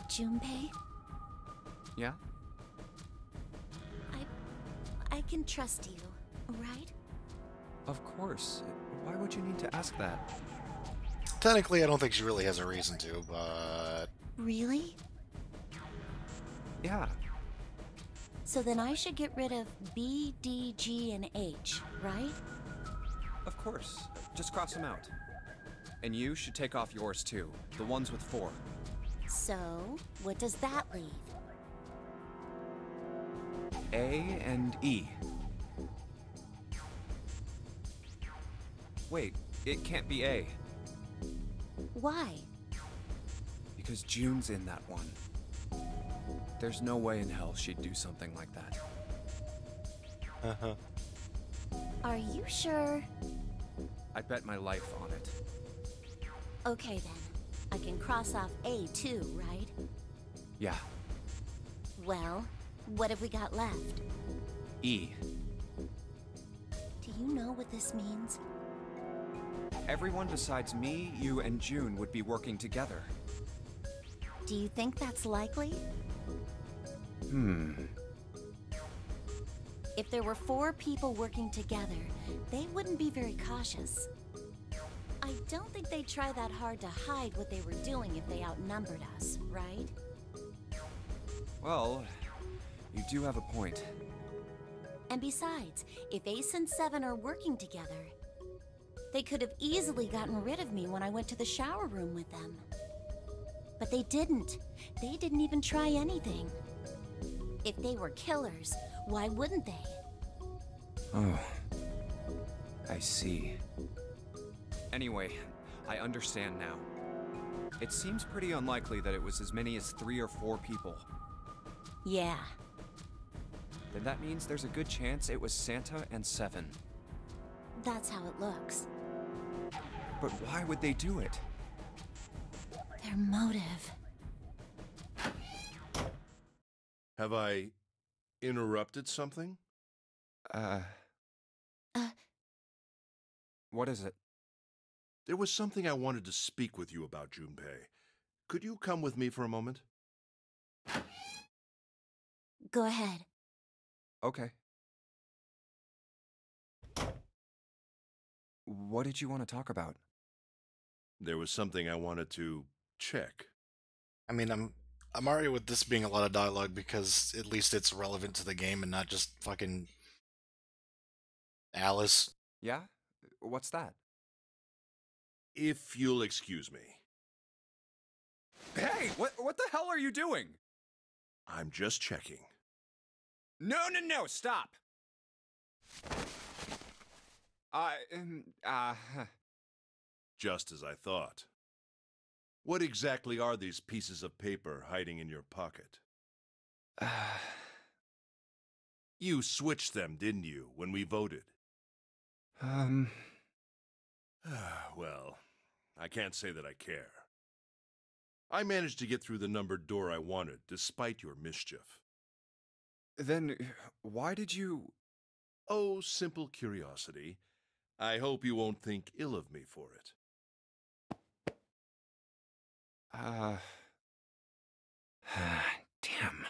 G: Junpei,
D: Yeah?
G: I can trust you, right?
D: Of course. Why would you need to ask that?
A: Technically, I don't think she really has a reason to, but...
G: Really?
D: Yeah.
G: So then I should get rid of B, D, G, and H, right?
D: Of course. Just cross them out. And you should take off yours too. The ones with 4.
G: So, what does that leave?
D: A and E. Wait, it can't be A.
G: Why?
D: Because June's in that one. There's no way in hell she'd do something like that.
A: Uh-huh.
G: Are you sure?
D: I bet my life on it.
G: Okay then. I can cross off A too, right?
D: Yeah.
G: Well, what have we got left?
D: E.
G: Do you know what this means?
D: Everyone besides me, you, and June would be working together.
G: Do you think that's likely? If there were 4 people working together, they wouldn't be very cautious. I don't think they'd try that hard to hide what they were doing if they outnumbered us, right?
D: Well, you do have a point.
G: And besides, if Ace and 7 are working together, they could have easily gotten rid of me when I went to the shower room with them. But they didn't. They didn't even try anything. If they were killers, why wouldn't they?
D: Oh, I see. Anyway, I understand now. It seems pretty unlikely that it was as many as 3 or 4 people.
G: Yeah.
D: Then that means there's a good chance it was Santa and 7.
G: That's how it looks.
D: But why would they do it?
H: Their motive.
F: Have I interrupted something?
D: What is it?
F: There was something I wanted to speak with you about, Junpei. Could you come with me for a moment?
H: Go ahead.
D: Okay. What did you want to talk about?
F: There was something I wanted to check.
A: I mean, I'm alright with this being a lot of dialogue because at least it's relevant to the game and not just fucking Alice.
D: Yeah? What's that?
F: If you'll excuse me.
D: Hey, what the hell are you doing?
F: I'm just checking.
D: No, stop!
F: Just as I thought. What exactly are these pieces of paper hiding in your pocket? You switched them, didn't you, when we voted? Well, I can't say that I care. I managed to get through the numbered door I wanted, despite your mischief.
D: Then, why did you...
F: Oh, simple curiosity. I hope you won't think ill of me for it.
D: Damn.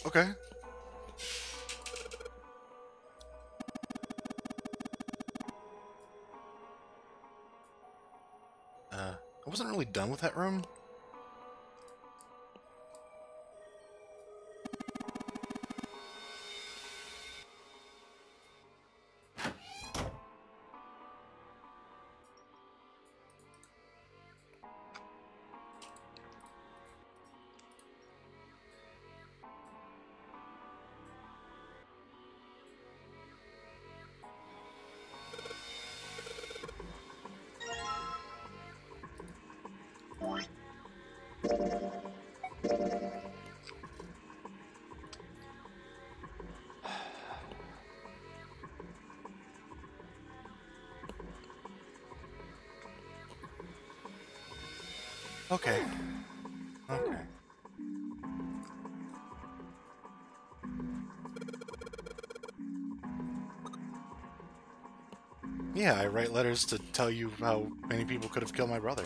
A: Okay. I wasn't really done with that room. Okay. Okay. Yeah, I write letters to tell you how many people could have killed my brother.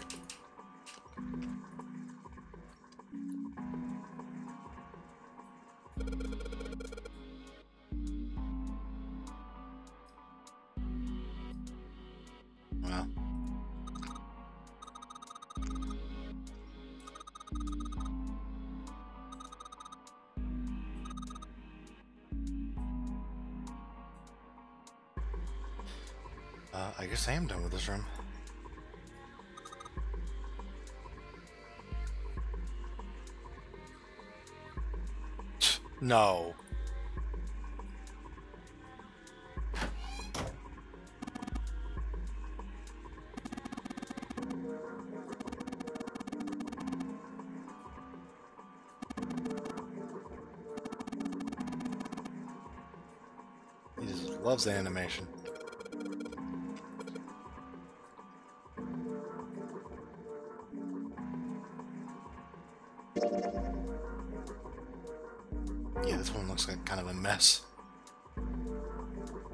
A: Well. I guess I am done with this room. No. He just loves the animation. Yeah, this one looks like kind of a mess.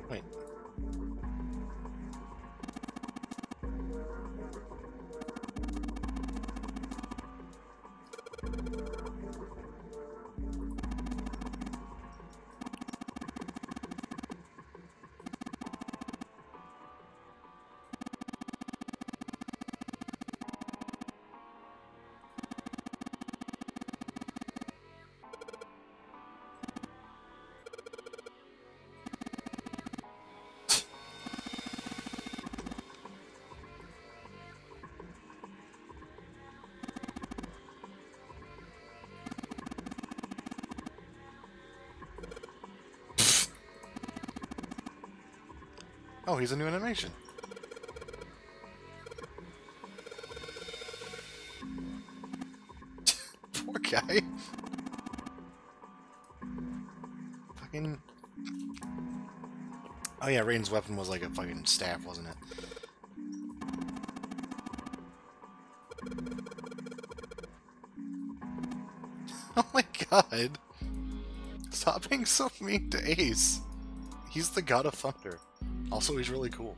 A: Wait. Oh, he's a new animation. Poor guy. Fucking... Oh yeah, Raiden's weapon was like a fucking staff, wasn't it? Oh my god. Stop being so mean to Ace. He's the god of thunder. Also, he's really cool.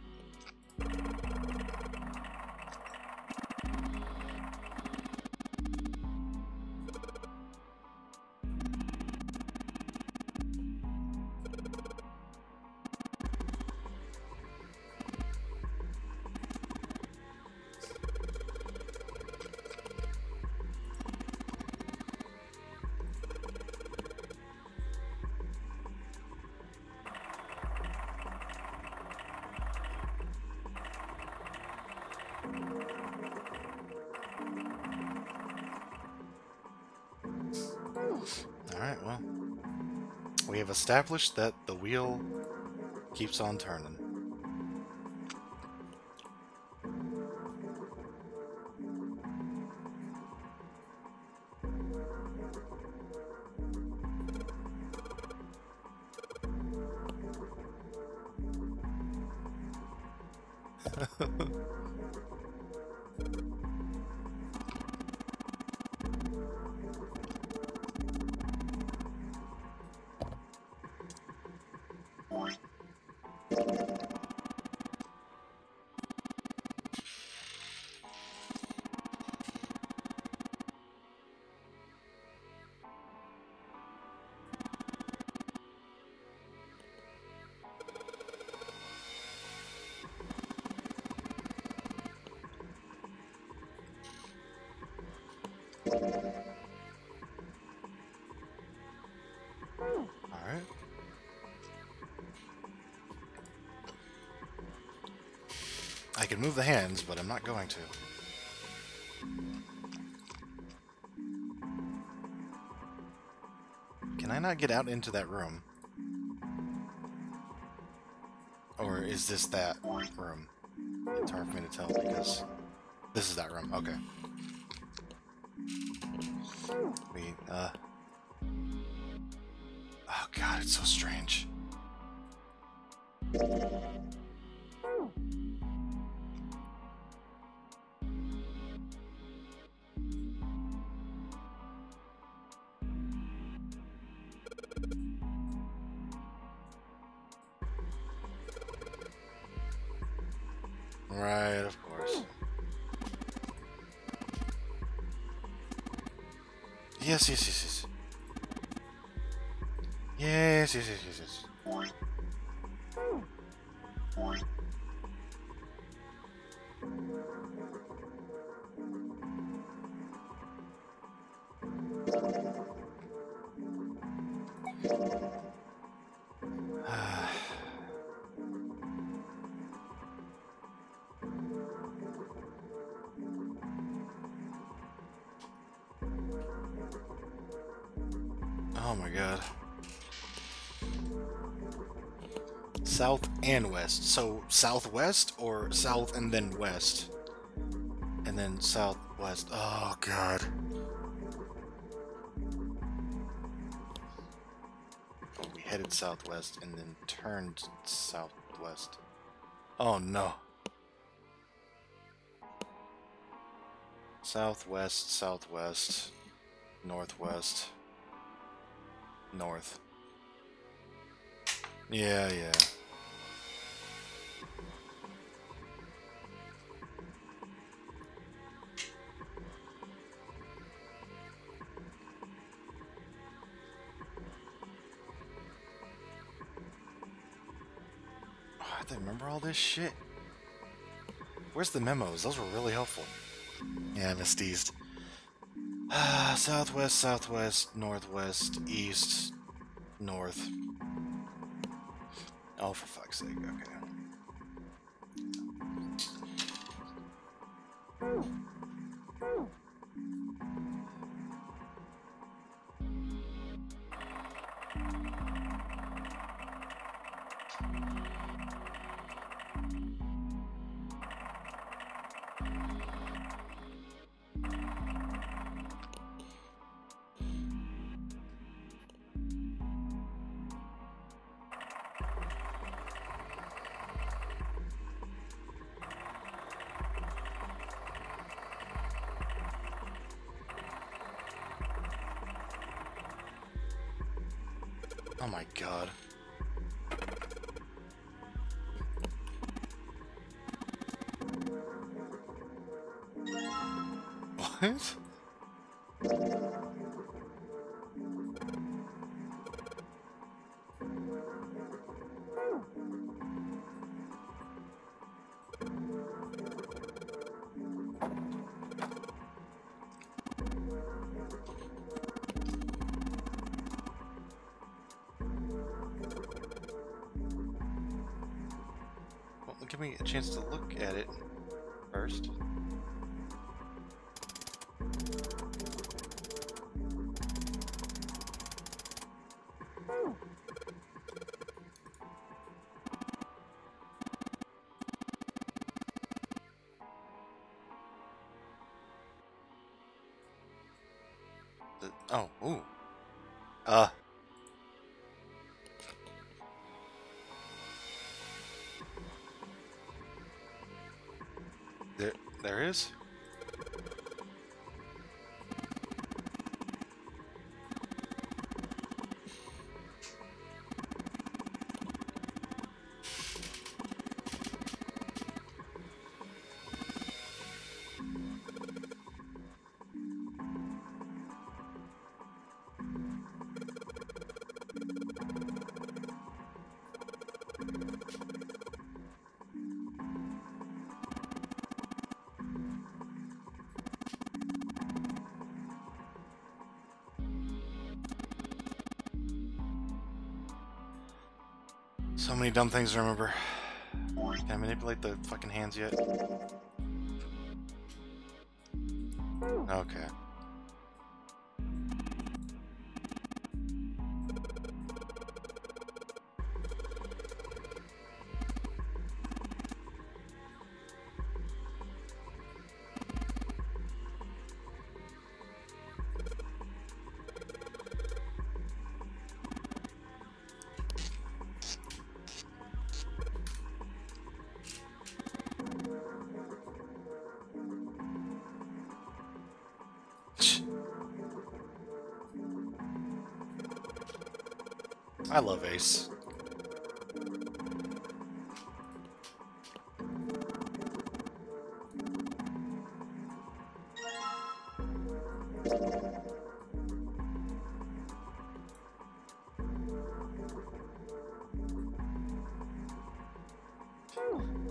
A: Alright, well. We have established that the wheel keeps on turning. Alright. I can move the hands, but I'm not going to. Can I not get out into that room? Or is this that room? It's hard for me to tell because this is that room. Okay. Oh god, it's so strange. Right, of course. Yes, yes, yes, yes. Yes, yes, yes, yes, yes. Oh my god. South and west. So southwest or south and then west? And then southwest. Oh god. Oh, we headed southwest and then turned southwest. Oh no. Southwest, southwest, northwest, north. Yeah, yeah. Oh, I have to remember all this shit. Where's the memos? Those were really helpful. Yeah, I misteased. Southwest, southwest, northwest, east, north. Oh, for fuck's sake, okay. Oh my god. What? Well, give me a chance to look at it first. Oh, ooh. There is? So many dumb things to remember. Can I manipulate the fucking hands yet? Okay. I love Ace.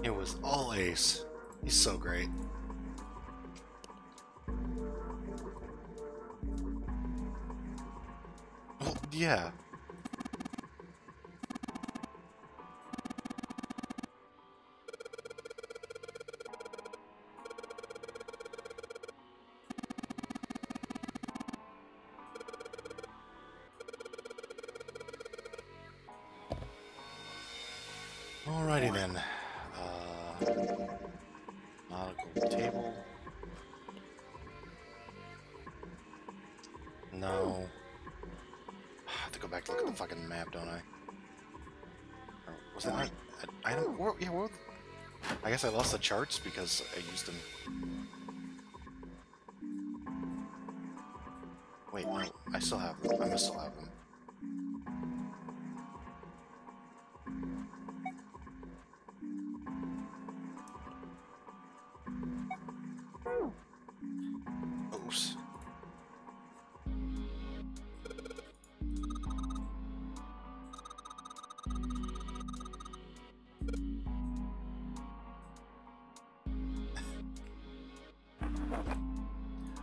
A: It was all Ace. He's so great. Well, yeah. Alrighty then. Nautical table. No. I have to go back to look at the fucking map, don't I? Or was that not an item? Yeah, what? I guess I lost the charts because I used them. Wait, no. I still have them. I must still have them. Oops.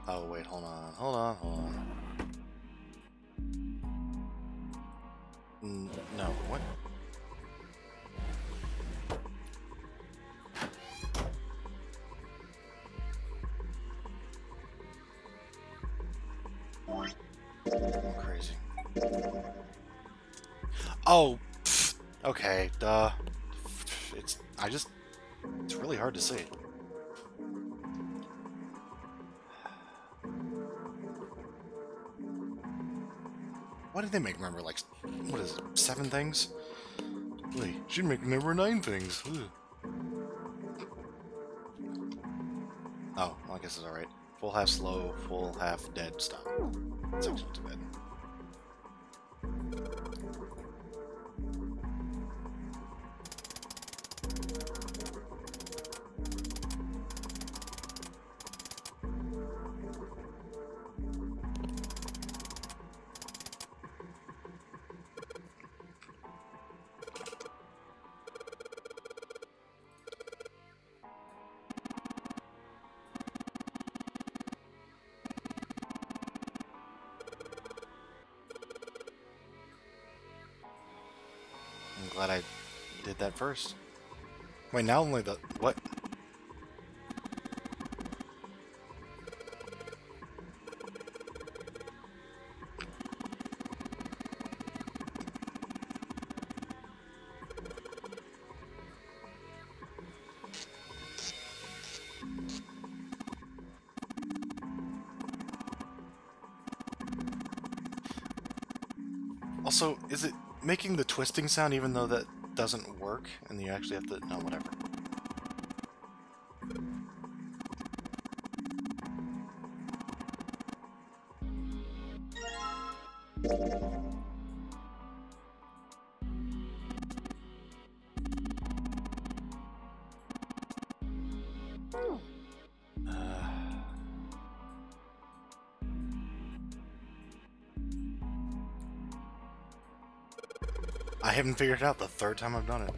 A: Oh, wait, hold on. No, what? I'm crazy. Oh, pfft, okay, duh. It's really hard to see. Why did they make remember, like, what is it, 7 things? Wait, should make remember 9 things. Ugh. Oh, well, I guess it's alright. Full half slow, full half dead, stop. That's actually too bad. I'm glad I did that first. Wait, now only the... What? Also, is it making the twisting sound even though that doesn't work and you actually have to... No, whatever. I haven't figured it out the third time I've done it.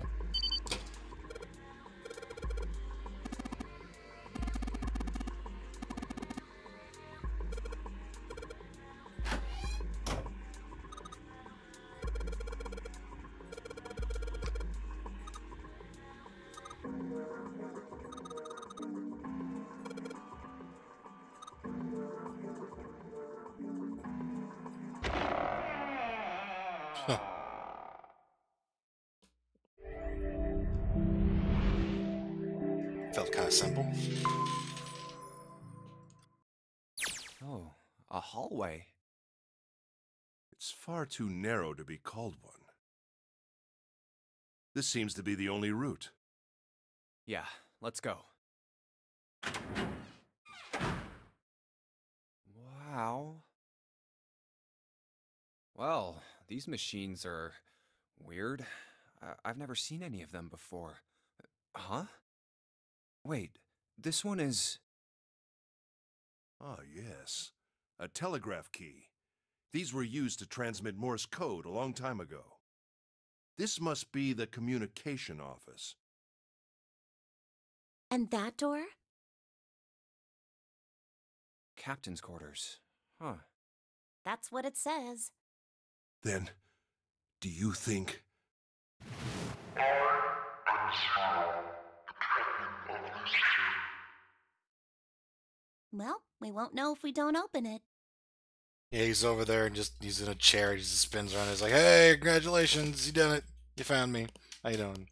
A: Huh. Felt kind of simple.
D: Oh, a hallway.
F: It's far too narrow to be called one. This seems to be the only route.
D: Yeah, let's go. Wow. Well, these machines are weird. I've never seen any of them before. Huh? Wait, this one is...
F: Ah, yes. A telegraph key. These were used to transmit Morse code a long time ago. This must be the communication office.
H: And that door?
D: Captain's quarters. Huh.
H: That's what it says.
F: Then, do you think...
H: Well, we won't know if we don't open it.
A: Yeah, he's over there and he's in a chair. He just spins around. He's like, "Hey, congratulations, you done it. You found me. How you doing?"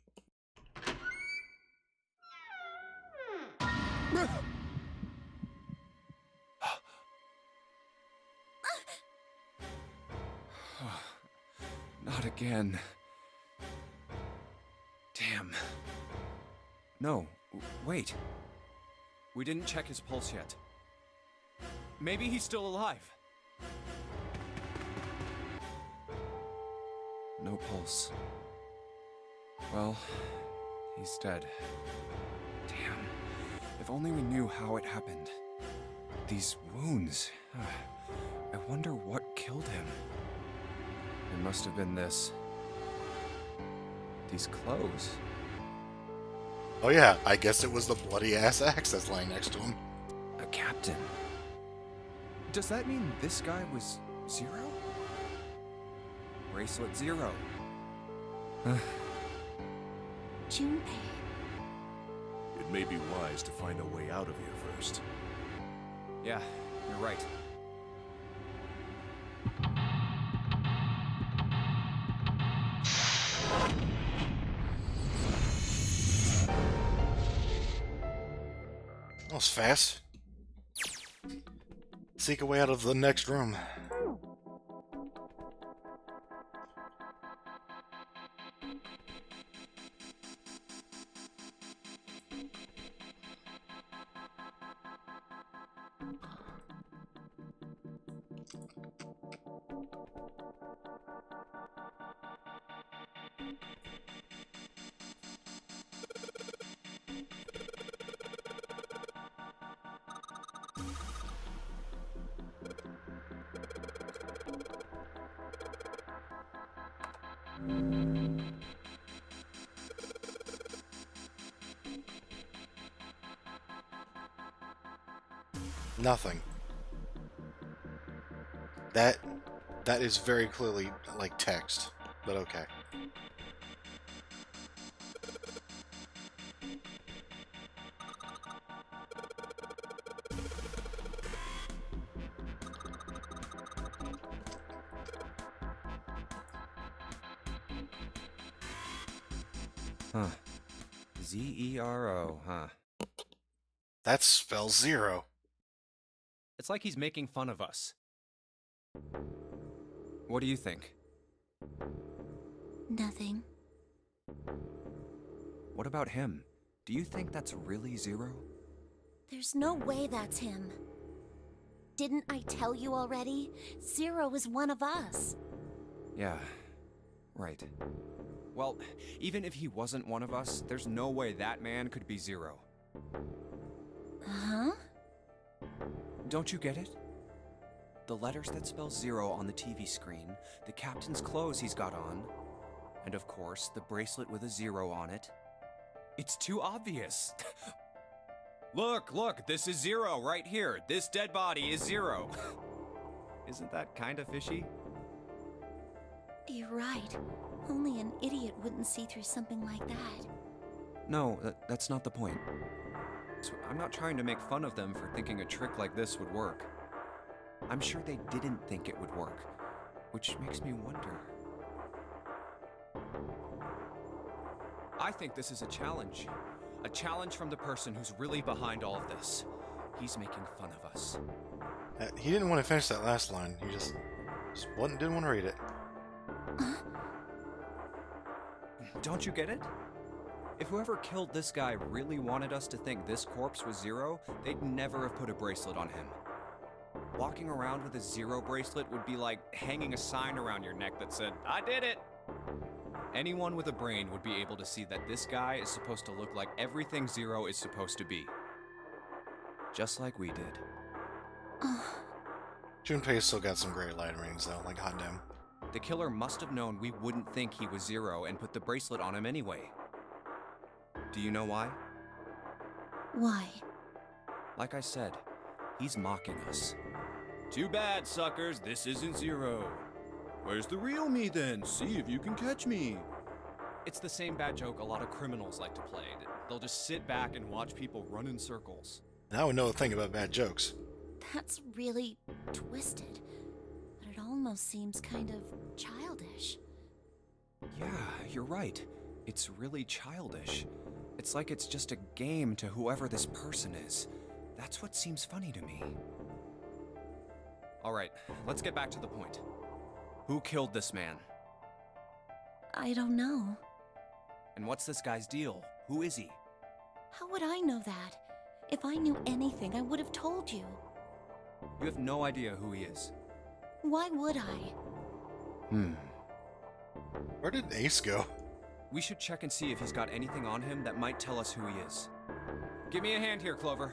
D: Not again. Damn. No, wait. We didn't check his pulse yet. Maybe he's still alive. No pulse. Well, he's dead. Damn. If only we knew how it happened. These wounds. I wonder what killed him. It must have been this. These clothes.
A: Oh yeah, I guess it was the bloody-ass axe that's lying next to him.
D: A captain. Does that mean this guy was Zero? Bracelet Zero.
G: Junpei.
F: It may be wise to find a way out of here first.
D: Yeah, you're right.
A: That was fast. Seek a way out of the next room. Nothing. That is very clearly like text, but okay.
D: Huh. Z-E-R-O, huh?
A: That spells zero.
D: It's like he's making fun of us. What do you think?
H: Nothing.
D: What about him? Do you think that's really Zero?
H: There's no way that's him. Didn't I tell you already? Zero is one of us.
D: Yeah, right. Well, even if he wasn't one of us, there's no way that man could be Zero.
H: Huh?
D: Don't you get it? The letters that spell Zero on the TV screen, the captain's clothes he's got on, and of course, the bracelet with a zero on it. It's too obvious. Look, this is Zero right here. This dead body is Zero. Isn't that kind of fishy?
H: You're right. Only an idiot wouldn't see through something like that.
D: No, that's not the point. So I'm not trying to make fun of them for thinking a trick like this would work. I'm sure they didn't think it would work, which makes me wonder. I think this is a challenge. A challenge from the person who's really behind all of this. He's making fun of us.
A: He didn't want to finish that last line. He just didn't want to read it.
D: Don't you get it? If whoever killed this guy really wanted us to think this corpse was Zero, they'd never have put a bracelet on him. Walking around with a Zero bracelet would be like hanging a sign around your neck that said, "I did it!" Anyone with a brain would be able to see that this guy is supposed to look like everything Zero is supposed to be. Just like we did.
A: Junpei's still got some great light rings though, like hot damn.
D: The killer must have known we wouldn't think he was Zero and put the bracelet on him anyway. Do you know why?
H: Why?
D: Like I said, he's mocking us. Too bad, suckers, this isn't Zero. Where's the real me then? See if you can catch me. It's the same bad joke a lot of criminals like to play. They'll just sit back and watch people run in circles.
A: And I would know a thing about bad jokes.
H: That's really twisted. But it almost seems kind of childish.
D: Yeah, you're right. It's really childish. It's like it's just a game to whoever this person is. That's what seems funny to me. Alright, let's get back to the point. Who killed this man?
H: I don't know.
D: And what's this guy's deal? Who is he?
H: How would I know that? If I knew anything, I would have told you.
D: You have no idea who he is.
H: Why would I?
A: Where did Ace go?
D: We should check and see if he's got anything on him that might tell us who he is. Give me a hand here, Clover.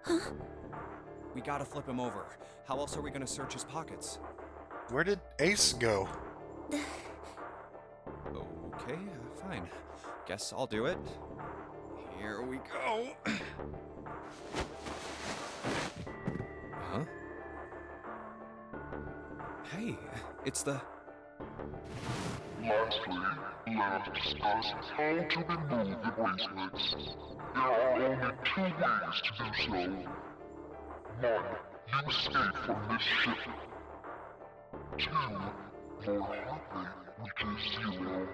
H: Huh?
D: We gotta flip him over. How else are we gonna search his pockets?
A: Where did Ace go?
D: Okay, fine. Guess I'll do it. Here we go. Huh? Hey, it's the...
I: Lastly, let us discuss how to remove the bracelets. There are only two ways to do so. One, you escape from this ship. Two, your heart rate reaches 0.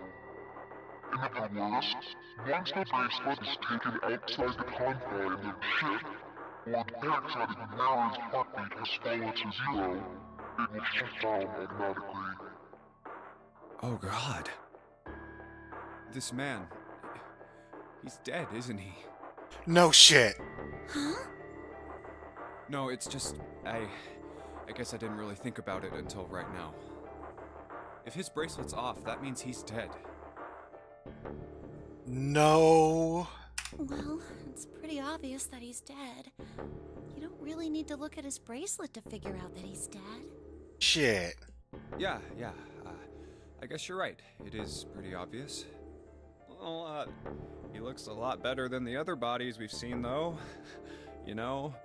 I: In other words, once the bracelet is taken outside the confines of the ship, or detects that Ignora's heartbeat has fallen to 0, it will shut down automatically.
D: Oh God. This man... He's dead, isn't he?
A: No shit.
H: Huh?
D: No, it's just... I guess I didn't really think about it until right now. If his bracelet's off, that means he's dead.
A: No.
H: Well, it's pretty obvious that he's dead. You don't really need to look at his bracelet to figure out that he's dead.
A: Shit.
D: Yeah. I guess you're right. It is pretty obvious. Well, he looks a lot better than the other bodies we've seen, though. You know?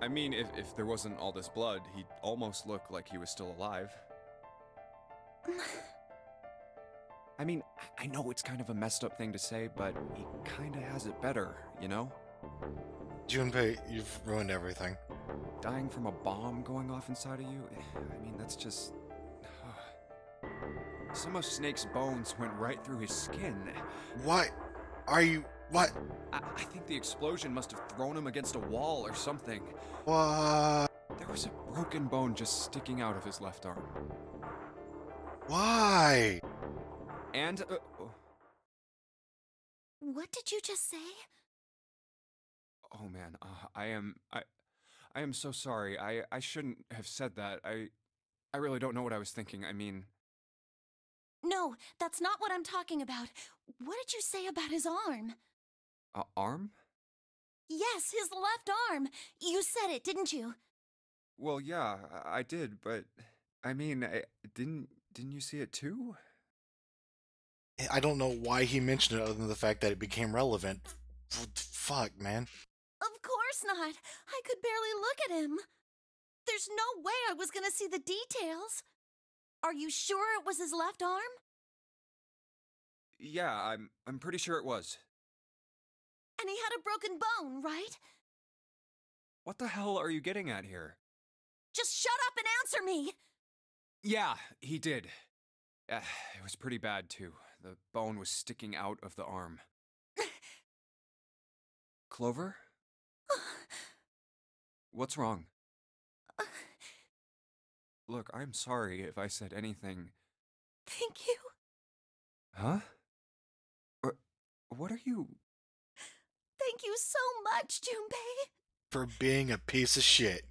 D: I mean, if there wasn't all this blood, he'd almost look like he was still alive. I mean, I know it's kind of a messed up thing to say, but he kinda has it better, you know?
A: Junpei, you've ruined everything.
D: Dying from a bomb going off inside of you? I mean, that's just... Some of Snake's bones went right through his skin.
A: What? Are you... What?
D: I think the explosion must have thrown him against a wall or something.
A: What?
D: There was a broken bone just sticking out of his left arm.
A: Why?
D: And,
H: What did you just say?
D: oh man, I am so sorry. I shouldn't have said that. I really don't know what I was thinking. I mean,
H: No, that's not what I'm talking about. What did you say about his arm?
D: arm?
H: Yes, his left arm. You said it, didn't you?
D: Well, yeah, I did, but I mean, didn't you see it too?
A: I don't know why he mentioned it other than the fact that it became relevant. Fuck, man.
H: Of course not. I could barely look at him. There's no way I was gonna see the details. Are you sure it was his left arm?
D: Yeah, I'm pretty sure it was.
H: And he had a broken bone, right?
D: What the hell are you getting at here?
H: Just shut up and answer me!
D: Yeah, he did. It was pretty bad too. The bone was sticking out of the arm. Clover? What's wrong? Look, I'm sorry if I said anything.
H: Thank you.
D: Huh? What are you...
H: Thank you so much, Junpei.
A: For being a piece of shit.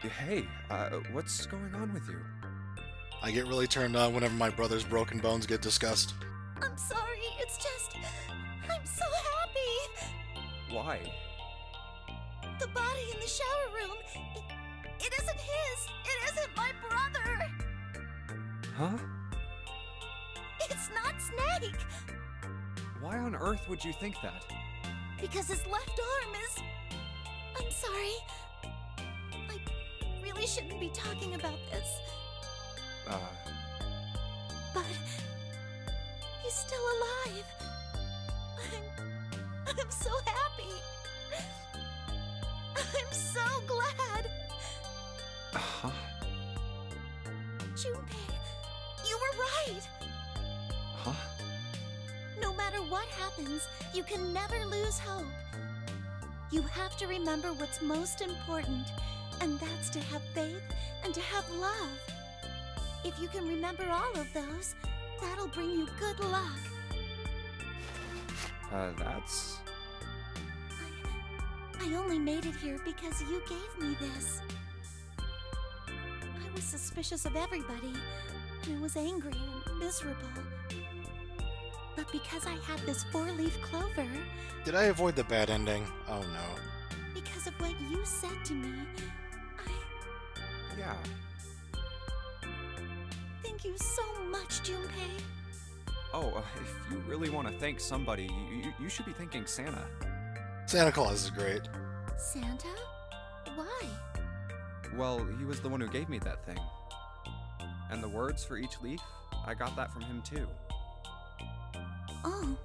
D: Hey, what's going on with you?
A: I get really turned on whenever my brother's broken bones get discussed.
H: I'm sorry, it's just... I'm so happy!
D: Why?
H: The body in the shower room, it isn't his! It isn't my brother!
D: Huh?
H: It's not Snake!
D: Why on earth would you think that?
H: Because his left arm is... I'm sorry. I really shouldn't be talking about this. But... he's still alive. I'm so happy. I'm so glad.
D: Huh?
H: Junpei, you were right.
D: Huh?
H: No matter what happens, you can never lose hope. You have to remember what's most important, and that's to have faith and to have love. If you can remember all of those, that'll bring you good luck.
D: That's...
H: I only made it here because you gave me this. I was suspicious of everybody, and I was angry and miserable. But because I had this four-leaf clover...
A: Did I avoid the bad ending? Oh no.
H: Because of what you said to me,
D: Yeah.
H: Thank you so much, Junpei.
D: Oh, if you really want to thank somebody, you should be thanking Santa.
A: Santa Claus is great.
H: Santa? Why?
D: Well, he was the one who gave me that thing. And the words for each leaf, I got that from him too.
H: Oh.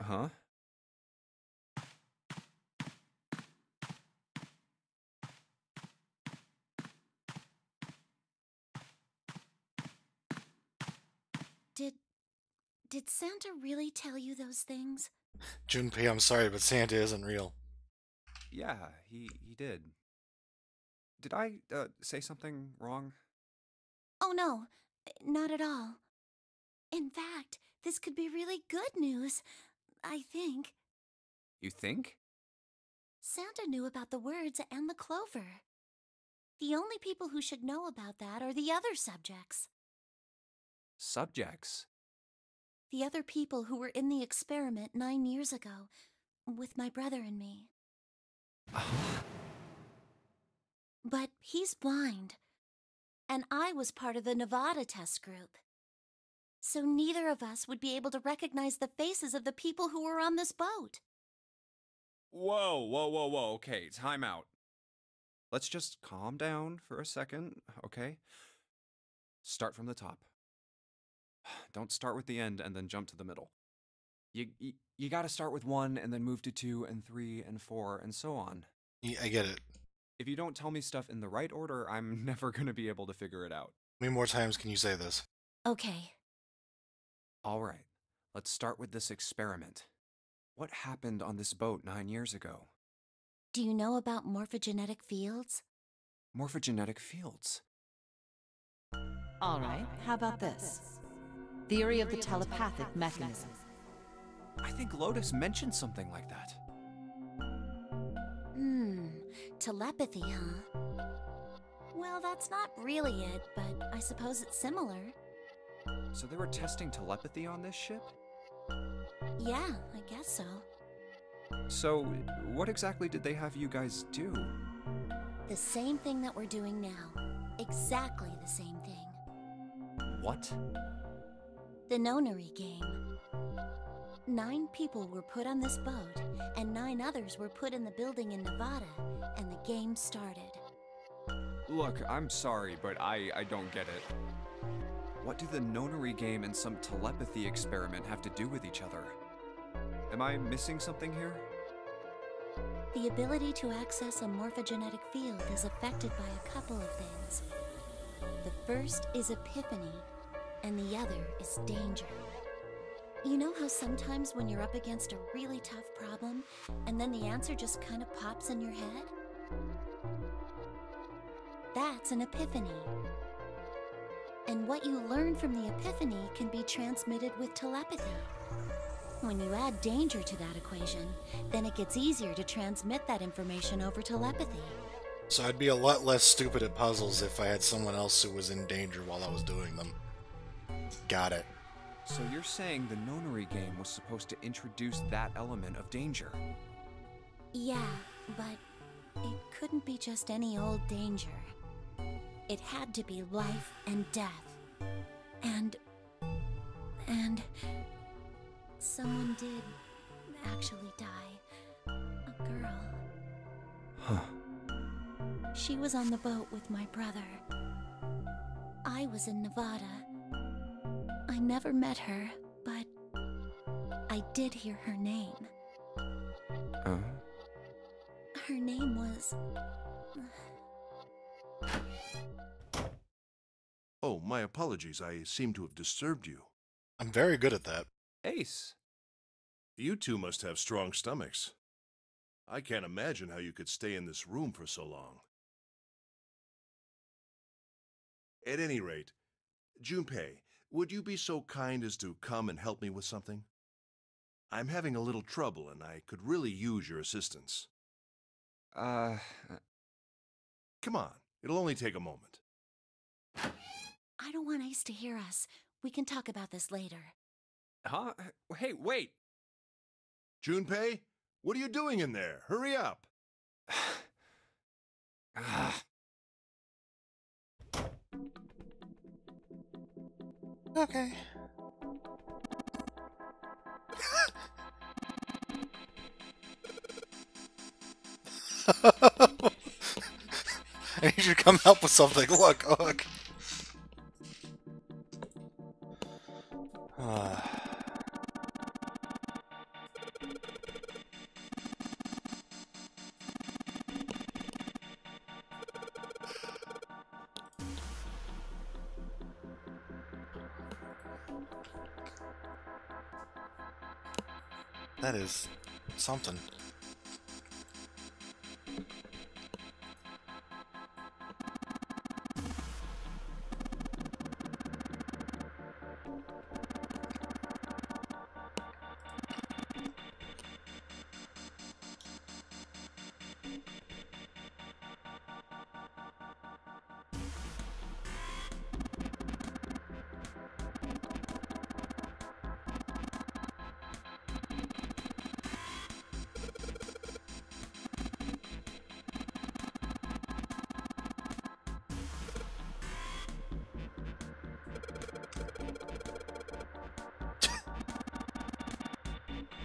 D: Huh?
H: Did Santa really tell you those things?
A: Junpei, I'm sorry, but Santa isn't real.
D: Yeah, he did. Did I, say something wrong?
H: Oh no, not at all. In fact, this could be really good news, I think.
D: You think?
H: Santa knew about the words and the clover. The only people who should know about that are the other subjects.
D: Subjects?
H: The other people who were in the experiment 9 years ago, with my brother and me. But he's blind, and I was part of the Nevada test group. So neither of us would be able to recognize the faces of the people who were on this boat.
D: Whoa, okay, time out. Let's just calm down for a second, okay? Start from the top. Don't start with the end and then jump to the middle. You gotta start with 1 and then move to 2 and 3 and 4 and so on.
A: Yeah, I get it.
D: If you don't tell me stuff in the right order, I'm never gonna be able to figure it out.
A: How many more times can you say this?
G: Okay.
D: Alright, let's start with this experiment. What happened on this boat 9 years ago?
G: Do you know about morphogenetic fields?
D: Morphogenetic fields.
C: All right, how about this? Theory of the telepathic mechanism.
D: I think Lotus mentioned something like that.
G: Telepathy, huh? Well, that's not really it, but I suppose it's similar.
D: So they were testing telepathy on this ship?
G: Yeah, I guess so.
D: So, what exactly did they have you guys do?
G: The same thing that we're doing now. Exactly the same thing.
D: What?
G: The Nonary game. 9 people were put on this boat, and 9 others were put in the building in Nevada, and the game started.
D: Look, I'm sorry, but I don't get it. What do the Nonary game and some telepathy experiment have to do with each other? Am I missing something here?
G: The ability to access a morphogenetic field is affected by a couple of things. The first is epiphany, and the other is danger. You know how sometimes when you're up against a really tough problem, and then the answer just kind of pops in your head? That's an epiphany. And what you learn from the epiphany can be transmitted with telepathy. When you add danger to that equation, then it gets easier to transmit that information over telepathy.
A: So I'd be a lot less stupid at puzzles if I had someone else who was in danger while I was doing them. Got it.
D: So you're saying the Nonary game was supposed to introduce that element of danger?
G: Yeah, but it couldn't be just any old danger. It had to be life and death. And someone did actually die. A girl.
D: Huh.
G: She was on the boat with my brother. I was in Nevada. I never met her, but I did hear her name. Her name was...
F: Oh, my apologies. I seem to have disturbed you.
A: I'm very good at that.
D: Ace.
F: You two must have strong stomachs. I can't imagine how you could stay in this room for so long. At any rate, Junpei, would you be so kind as to come and help me with something? I'm having a little trouble, and I could really use your assistance. Come on, it'll only take a moment.
G: I don't want Ace to hear us. We can talk about this later.
D: Huh? Hey, wait!
F: Junpei, what are you doing in there? Hurry up!
A: Okay. I need you to come help with something. Look. That is something.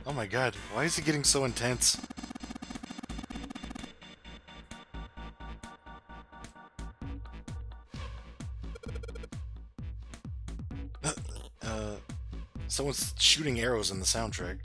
A: Oh my god, why is it getting so intense? Someone's shooting arrows in the soundtrack.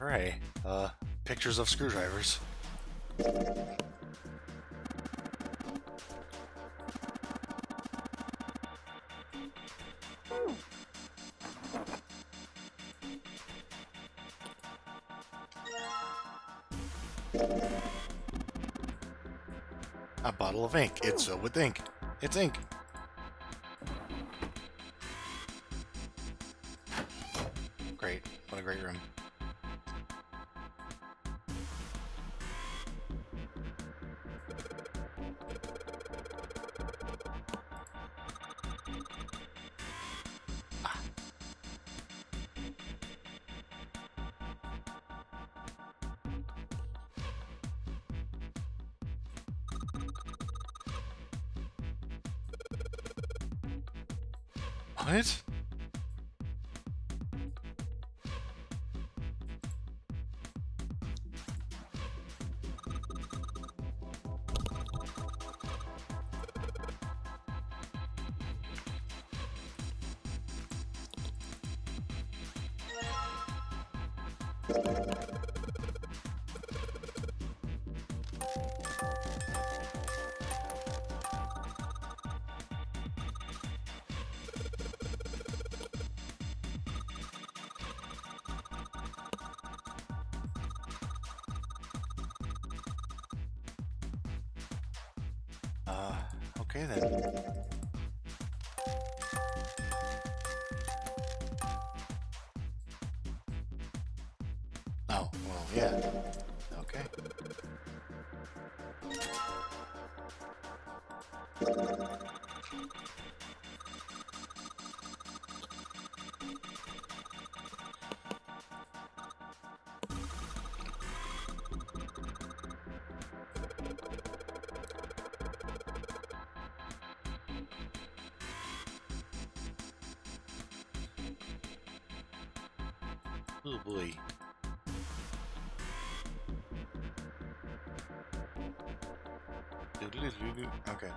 A: Alright, pictures of screwdrivers. A bottle of ink. It's filled with ink. It's ink. Great. What a great room. What? Okay then. Oh, well, yeah. Okay. Oh boy. Okay.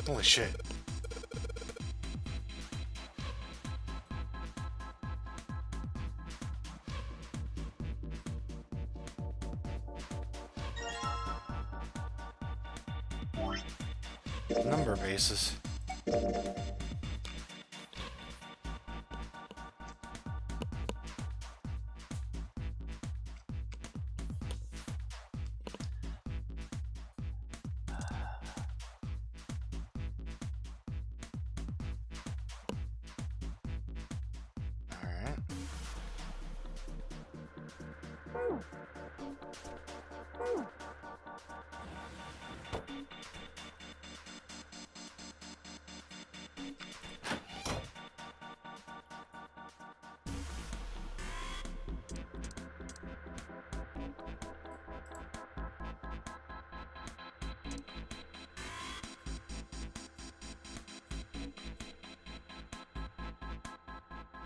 A: Holy shit. Number bases.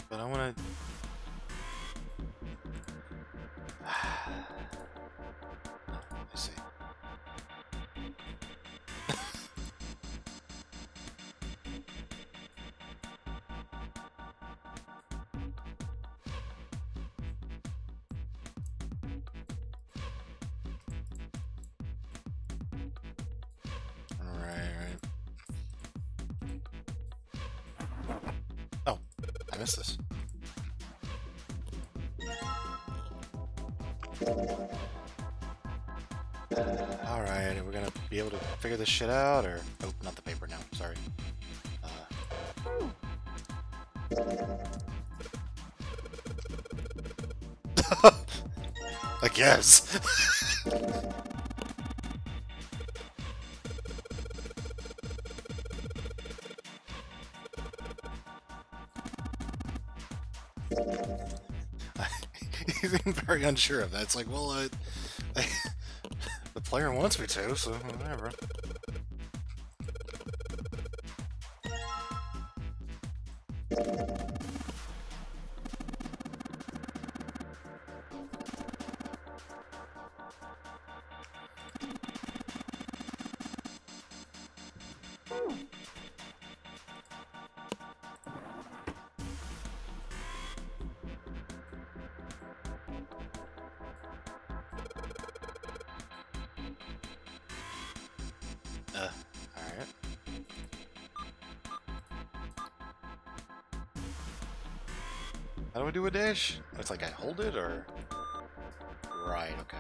A: But I want to... Let me see. Oh, I missed this. Alright, we're gonna be able to figure this shit out, or... Oh, not the paper now, sorry. I guess. He's very unsure of that. It's like, well, the player wants me to, so whatever. Alright. How do I do a dash? It's like I hold it, or... Right, okay.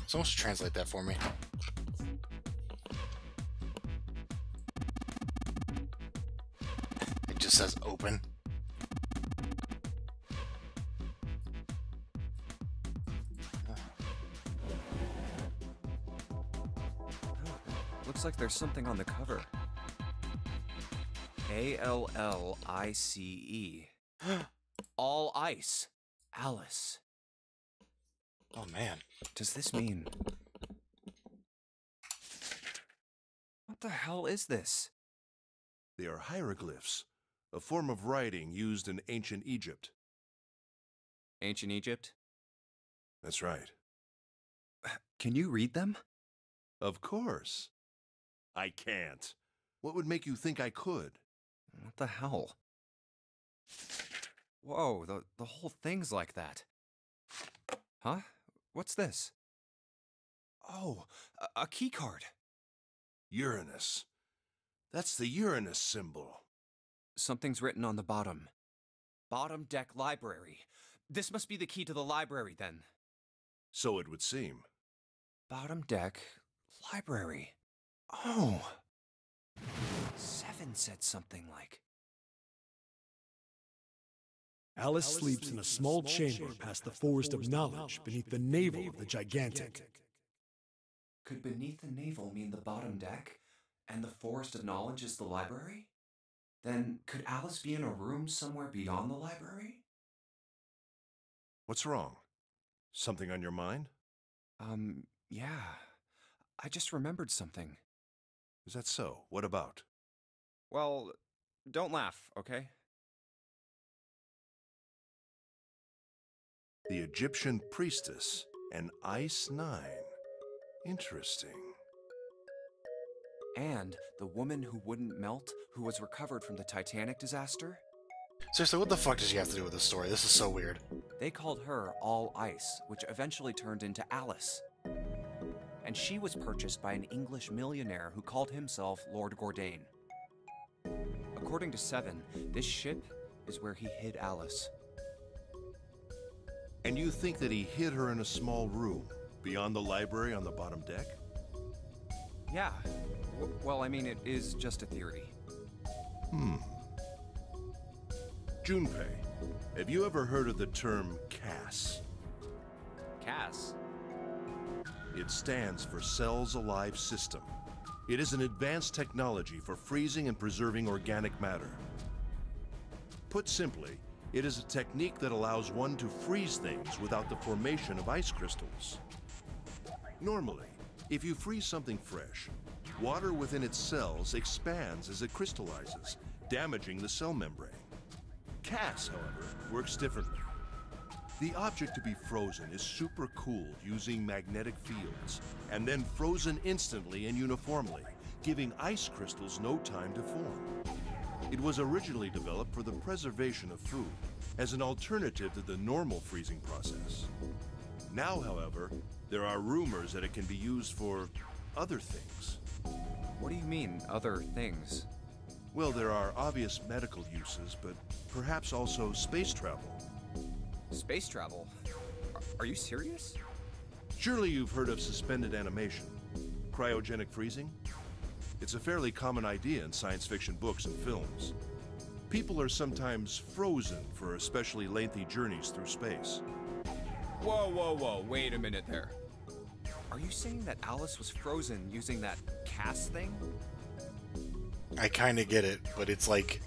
A: Someone should translate that for me. It just says open.
D: Looks like there's something on the cover. A-L-L-I-C-E. All ice. Alice.
A: Oh man.
D: Does this mean... What the hell is this?
F: They are hieroglyphs, a form of writing used in ancient Egypt.
D: Ancient Egypt?
F: That's right.
D: Can you read them?
F: Of course. I can't. What would make you think I could?
D: What the hell? Whoa, the whole thing's like that. Huh? What's this? Oh, a key card.
F: Uranus. That's the Uranus symbol.
D: Something's written on the bottom. Bottom deck library. This must be the key to the library, then.
F: So it would seem.
D: Bottom deck library. Oh. 7 said something like...
B: Alice sleeps in a small chamber past the Forest of Knowledge beneath the navel of the Gigantic.
D: Could beneath the navel mean the bottom deck, and the Forest of Knowledge is the library? Then could Alice be in a room somewhere beyond the library?
F: What's wrong? Something on your mind?
D: Yeah. I just remembered something.
F: Is that so? What about?
D: Well, don't laugh, okay?
F: The Egyptian priestess and Ice 9. Interesting.
D: And the woman who wouldn't melt, who was recovered from the Titanic disaster?
A: Seriously, what the fuck does she have to do with this story? This is so weird.
D: They called her All Ice, which eventually turned into Alice. And she was purchased by an English millionaire who called himself Lord Gordain. According to Seven, this ship is where he hid Alice.
F: And you think that he hid her in a small room, beyond the library on the bottom deck?
D: Yeah. Well, I mean, it is just a theory.
F: Junpei, have you ever heard of the term CAS?
D: Cass?
F: It stands for Cells Alive System. It is an advanced technology for freezing and preserving organic matter. Put simply, it is a technique that allows one to freeze things without the formation of ice crystals. Normally, if you freeze something fresh, water within its cells expands as it crystallizes, damaging the cell membrane. CAS, however, works differently. The object to be frozen is supercooled using magnetic fields, and then frozen instantly and uniformly, giving ice crystals no time to form. It was originally developed for the preservation of food, as an alternative to the normal freezing process. Now, however, there are rumors that it can be used for other things.
D: What do you mean, other things?
F: Well, there are obvious medical uses, but perhaps also space travel.
D: Space travel? Are you serious?
F: Surely you've heard of suspended animation, cryogenic freezing? It's a fairly common idea in science fiction books and films. People are sometimes frozen for especially lengthy journeys through space.
D: Whoa, whoa, whoa, wait a minute there. Are you saying that Alice was frozen using that cast thing?
A: I kind of get it, but it's like...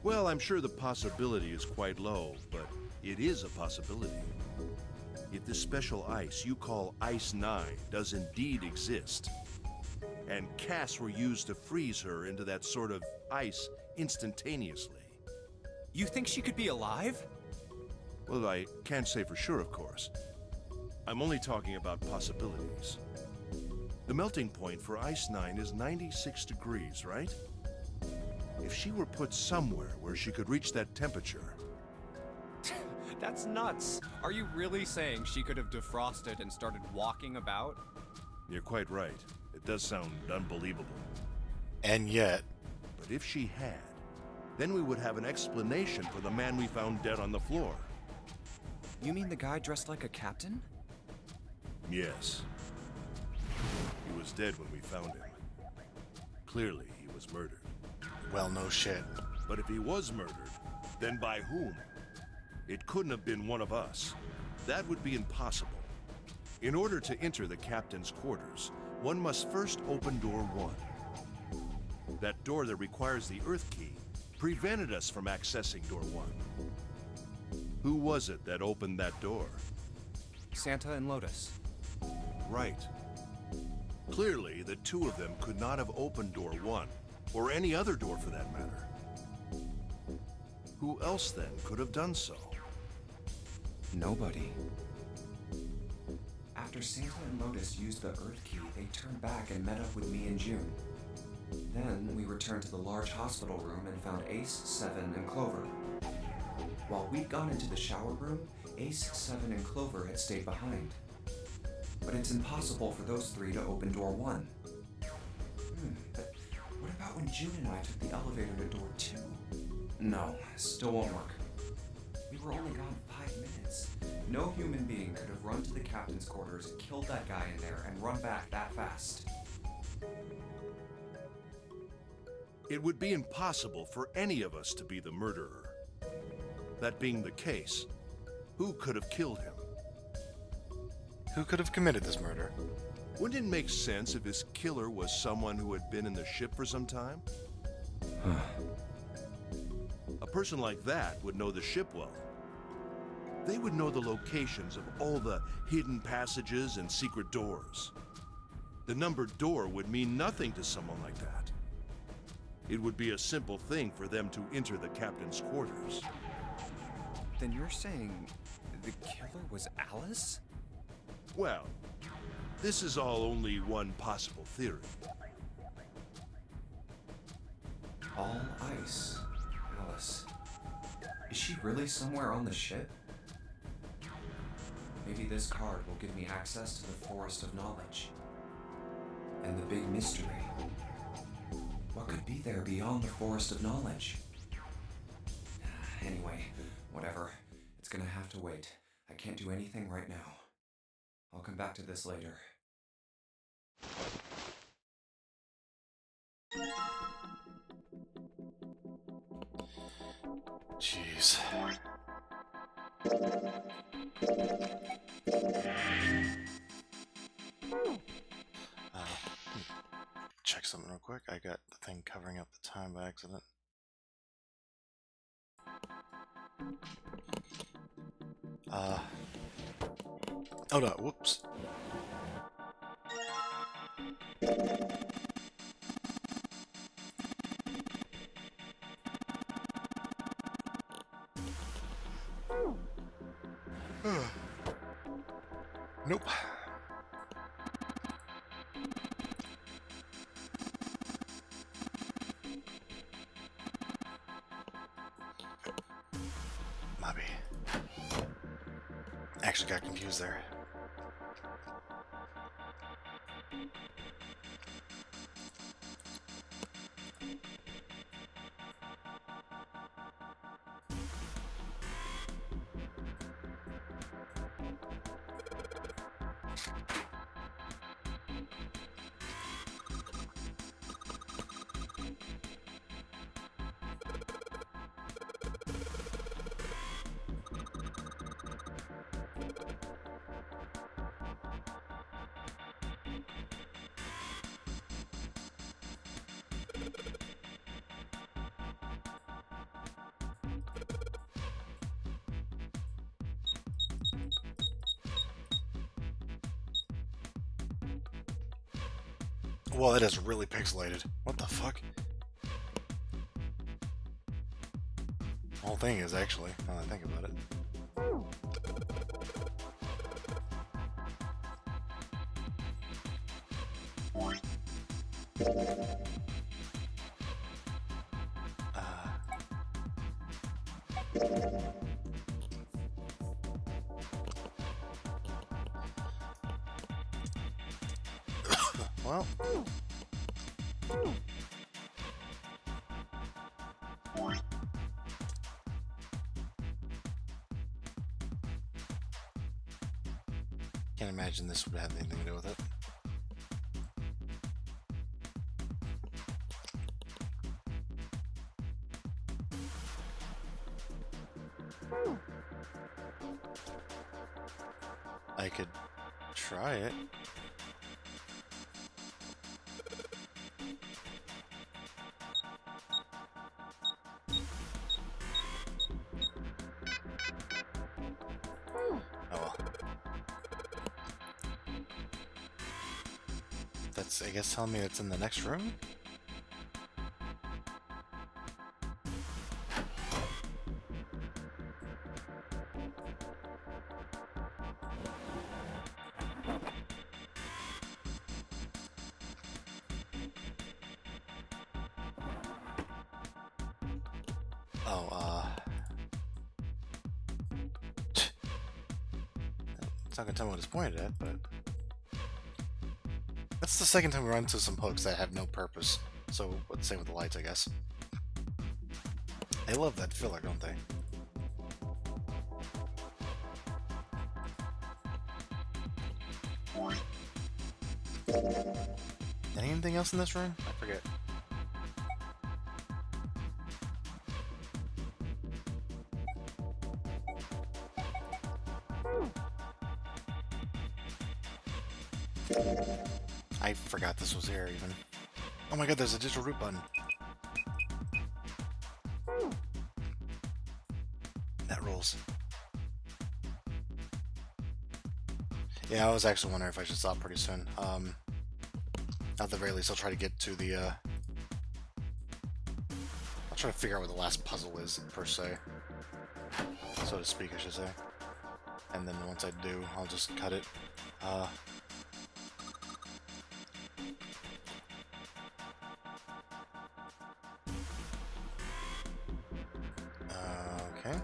F: Well, I'm sure the possibility is quite low, but it is a possibility. If this special ice you call Ice 9 does indeed exist, and casts were used to freeze her into that sort of ice instantaneously.
D: You think she could be alive?
F: Well, I can't say for sure, of course. I'm only talking about possibilities. The melting point for Ice 9 is 96 degrees, right? If she were put somewhere where she could reach that temperature...
D: That's nuts. Are you really saying she could have defrosted and started walking about?
F: You're quite right. It does sound unbelievable.
A: And yet...
F: But if she had, then we would have an explanation for the man we found dead on the floor.
D: You mean the guy dressed like a captain?
F: Yes. He was dead when we found him. Clearly, he was murdered.
A: Well, no shit.
F: But if he was murdered, then by whom? It couldn't have been one of us. That would be impossible. In order to enter the captain's quarters, one must first open door 1. That door that requires the Earth key prevented us from accessing door 1. Who was it that opened that door?
D: Santa and Lotus.
F: Right. Clearly, the two of them could not have opened door 1, or any other door for that matter. Who else then could have done so?
D: Nobody. After Santa and Lotus used the Earth key, they turned back and met up with me and June. Then we returned to the large hospital room and found Ace, Seven, and Clover. While we'd gone into the shower room, Ace, Seven, and Clover had stayed behind. But it's impossible for those three to open door 1. But what about when June and I took the elevator to door 2? No, still won't work. We were only gone 5 minutes. No human being could have run to the captain's quarters, killed that guy in there, and run back that fast.
F: It would be impossible for any of us to be the murderer. That being the case, who could have killed him?
A: Who could have committed this murder?
F: Wouldn't it make sense if his killer was someone who had been in the ship for some time? A person like that would know the ship well. They would know the locations of all the hidden passages and secret doors. The numbered door would mean nothing to someone like that. It would be a simple thing for them to enter the captain's quarters.
D: Then you're saying the killer was Alice?
F: Well, this is all only one possible theory.
D: All ice. Alice. Is she really somewhere on the ship? Maybe this card will give me access to the Forest of Knowledge. And the big mystery. What could be there beyond the Forest of Knowledge? Anyway, whatever. It's gonna have to wait. I can't do anything right now. I'll come back to this later.
A: Jeez. Check something real quick. I got the thing covering up the time by accident. Oh no, whoops. Nope. Mobby. Actually got confused there. Well, it is really pixelated. What the fuck? The whole thing is, actually, now that I think about it. Well... Can't imagine this would have anything to do with it. I could try it. Oh well. That's, I guess, telling me it's in the next room? Oh, it's not gonna tell me what it's pointed at, but... That's the second time we run into some hooks that have no purpose. So, let's say with the lights, I guess. They love that filler, don't they? Anything else in this room? I forget. I forgot this was here, even. Oh my god, there's a digital root button. That rules. Yeah, I was actually wondering if I should stop pretty soon. At the very least, I'll try to get to the, I'll try to figure out what the last puzzle is, per se. So to speak, I should say. And then once I do, I'll just cut it. Okay.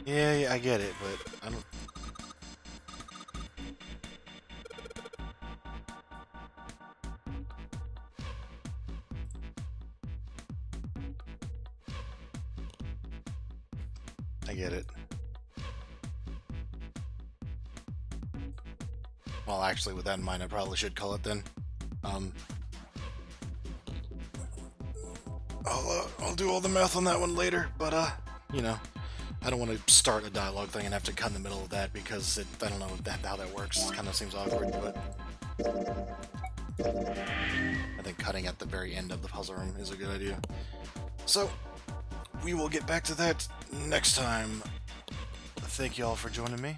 A: Yeah, I get it, but I don't... I get it. Well, actually, with that in mind, I probably should call it then. I'll do all the math on that one later, but, you know, I don't want to start a dialogue thing and have to cut in the middle of that because I don't know how that works. It kind of seems awkward, but I think cutting at the very end of the puzzle room is a good idea. So, we will get back to that next time. Thank you all for joining me.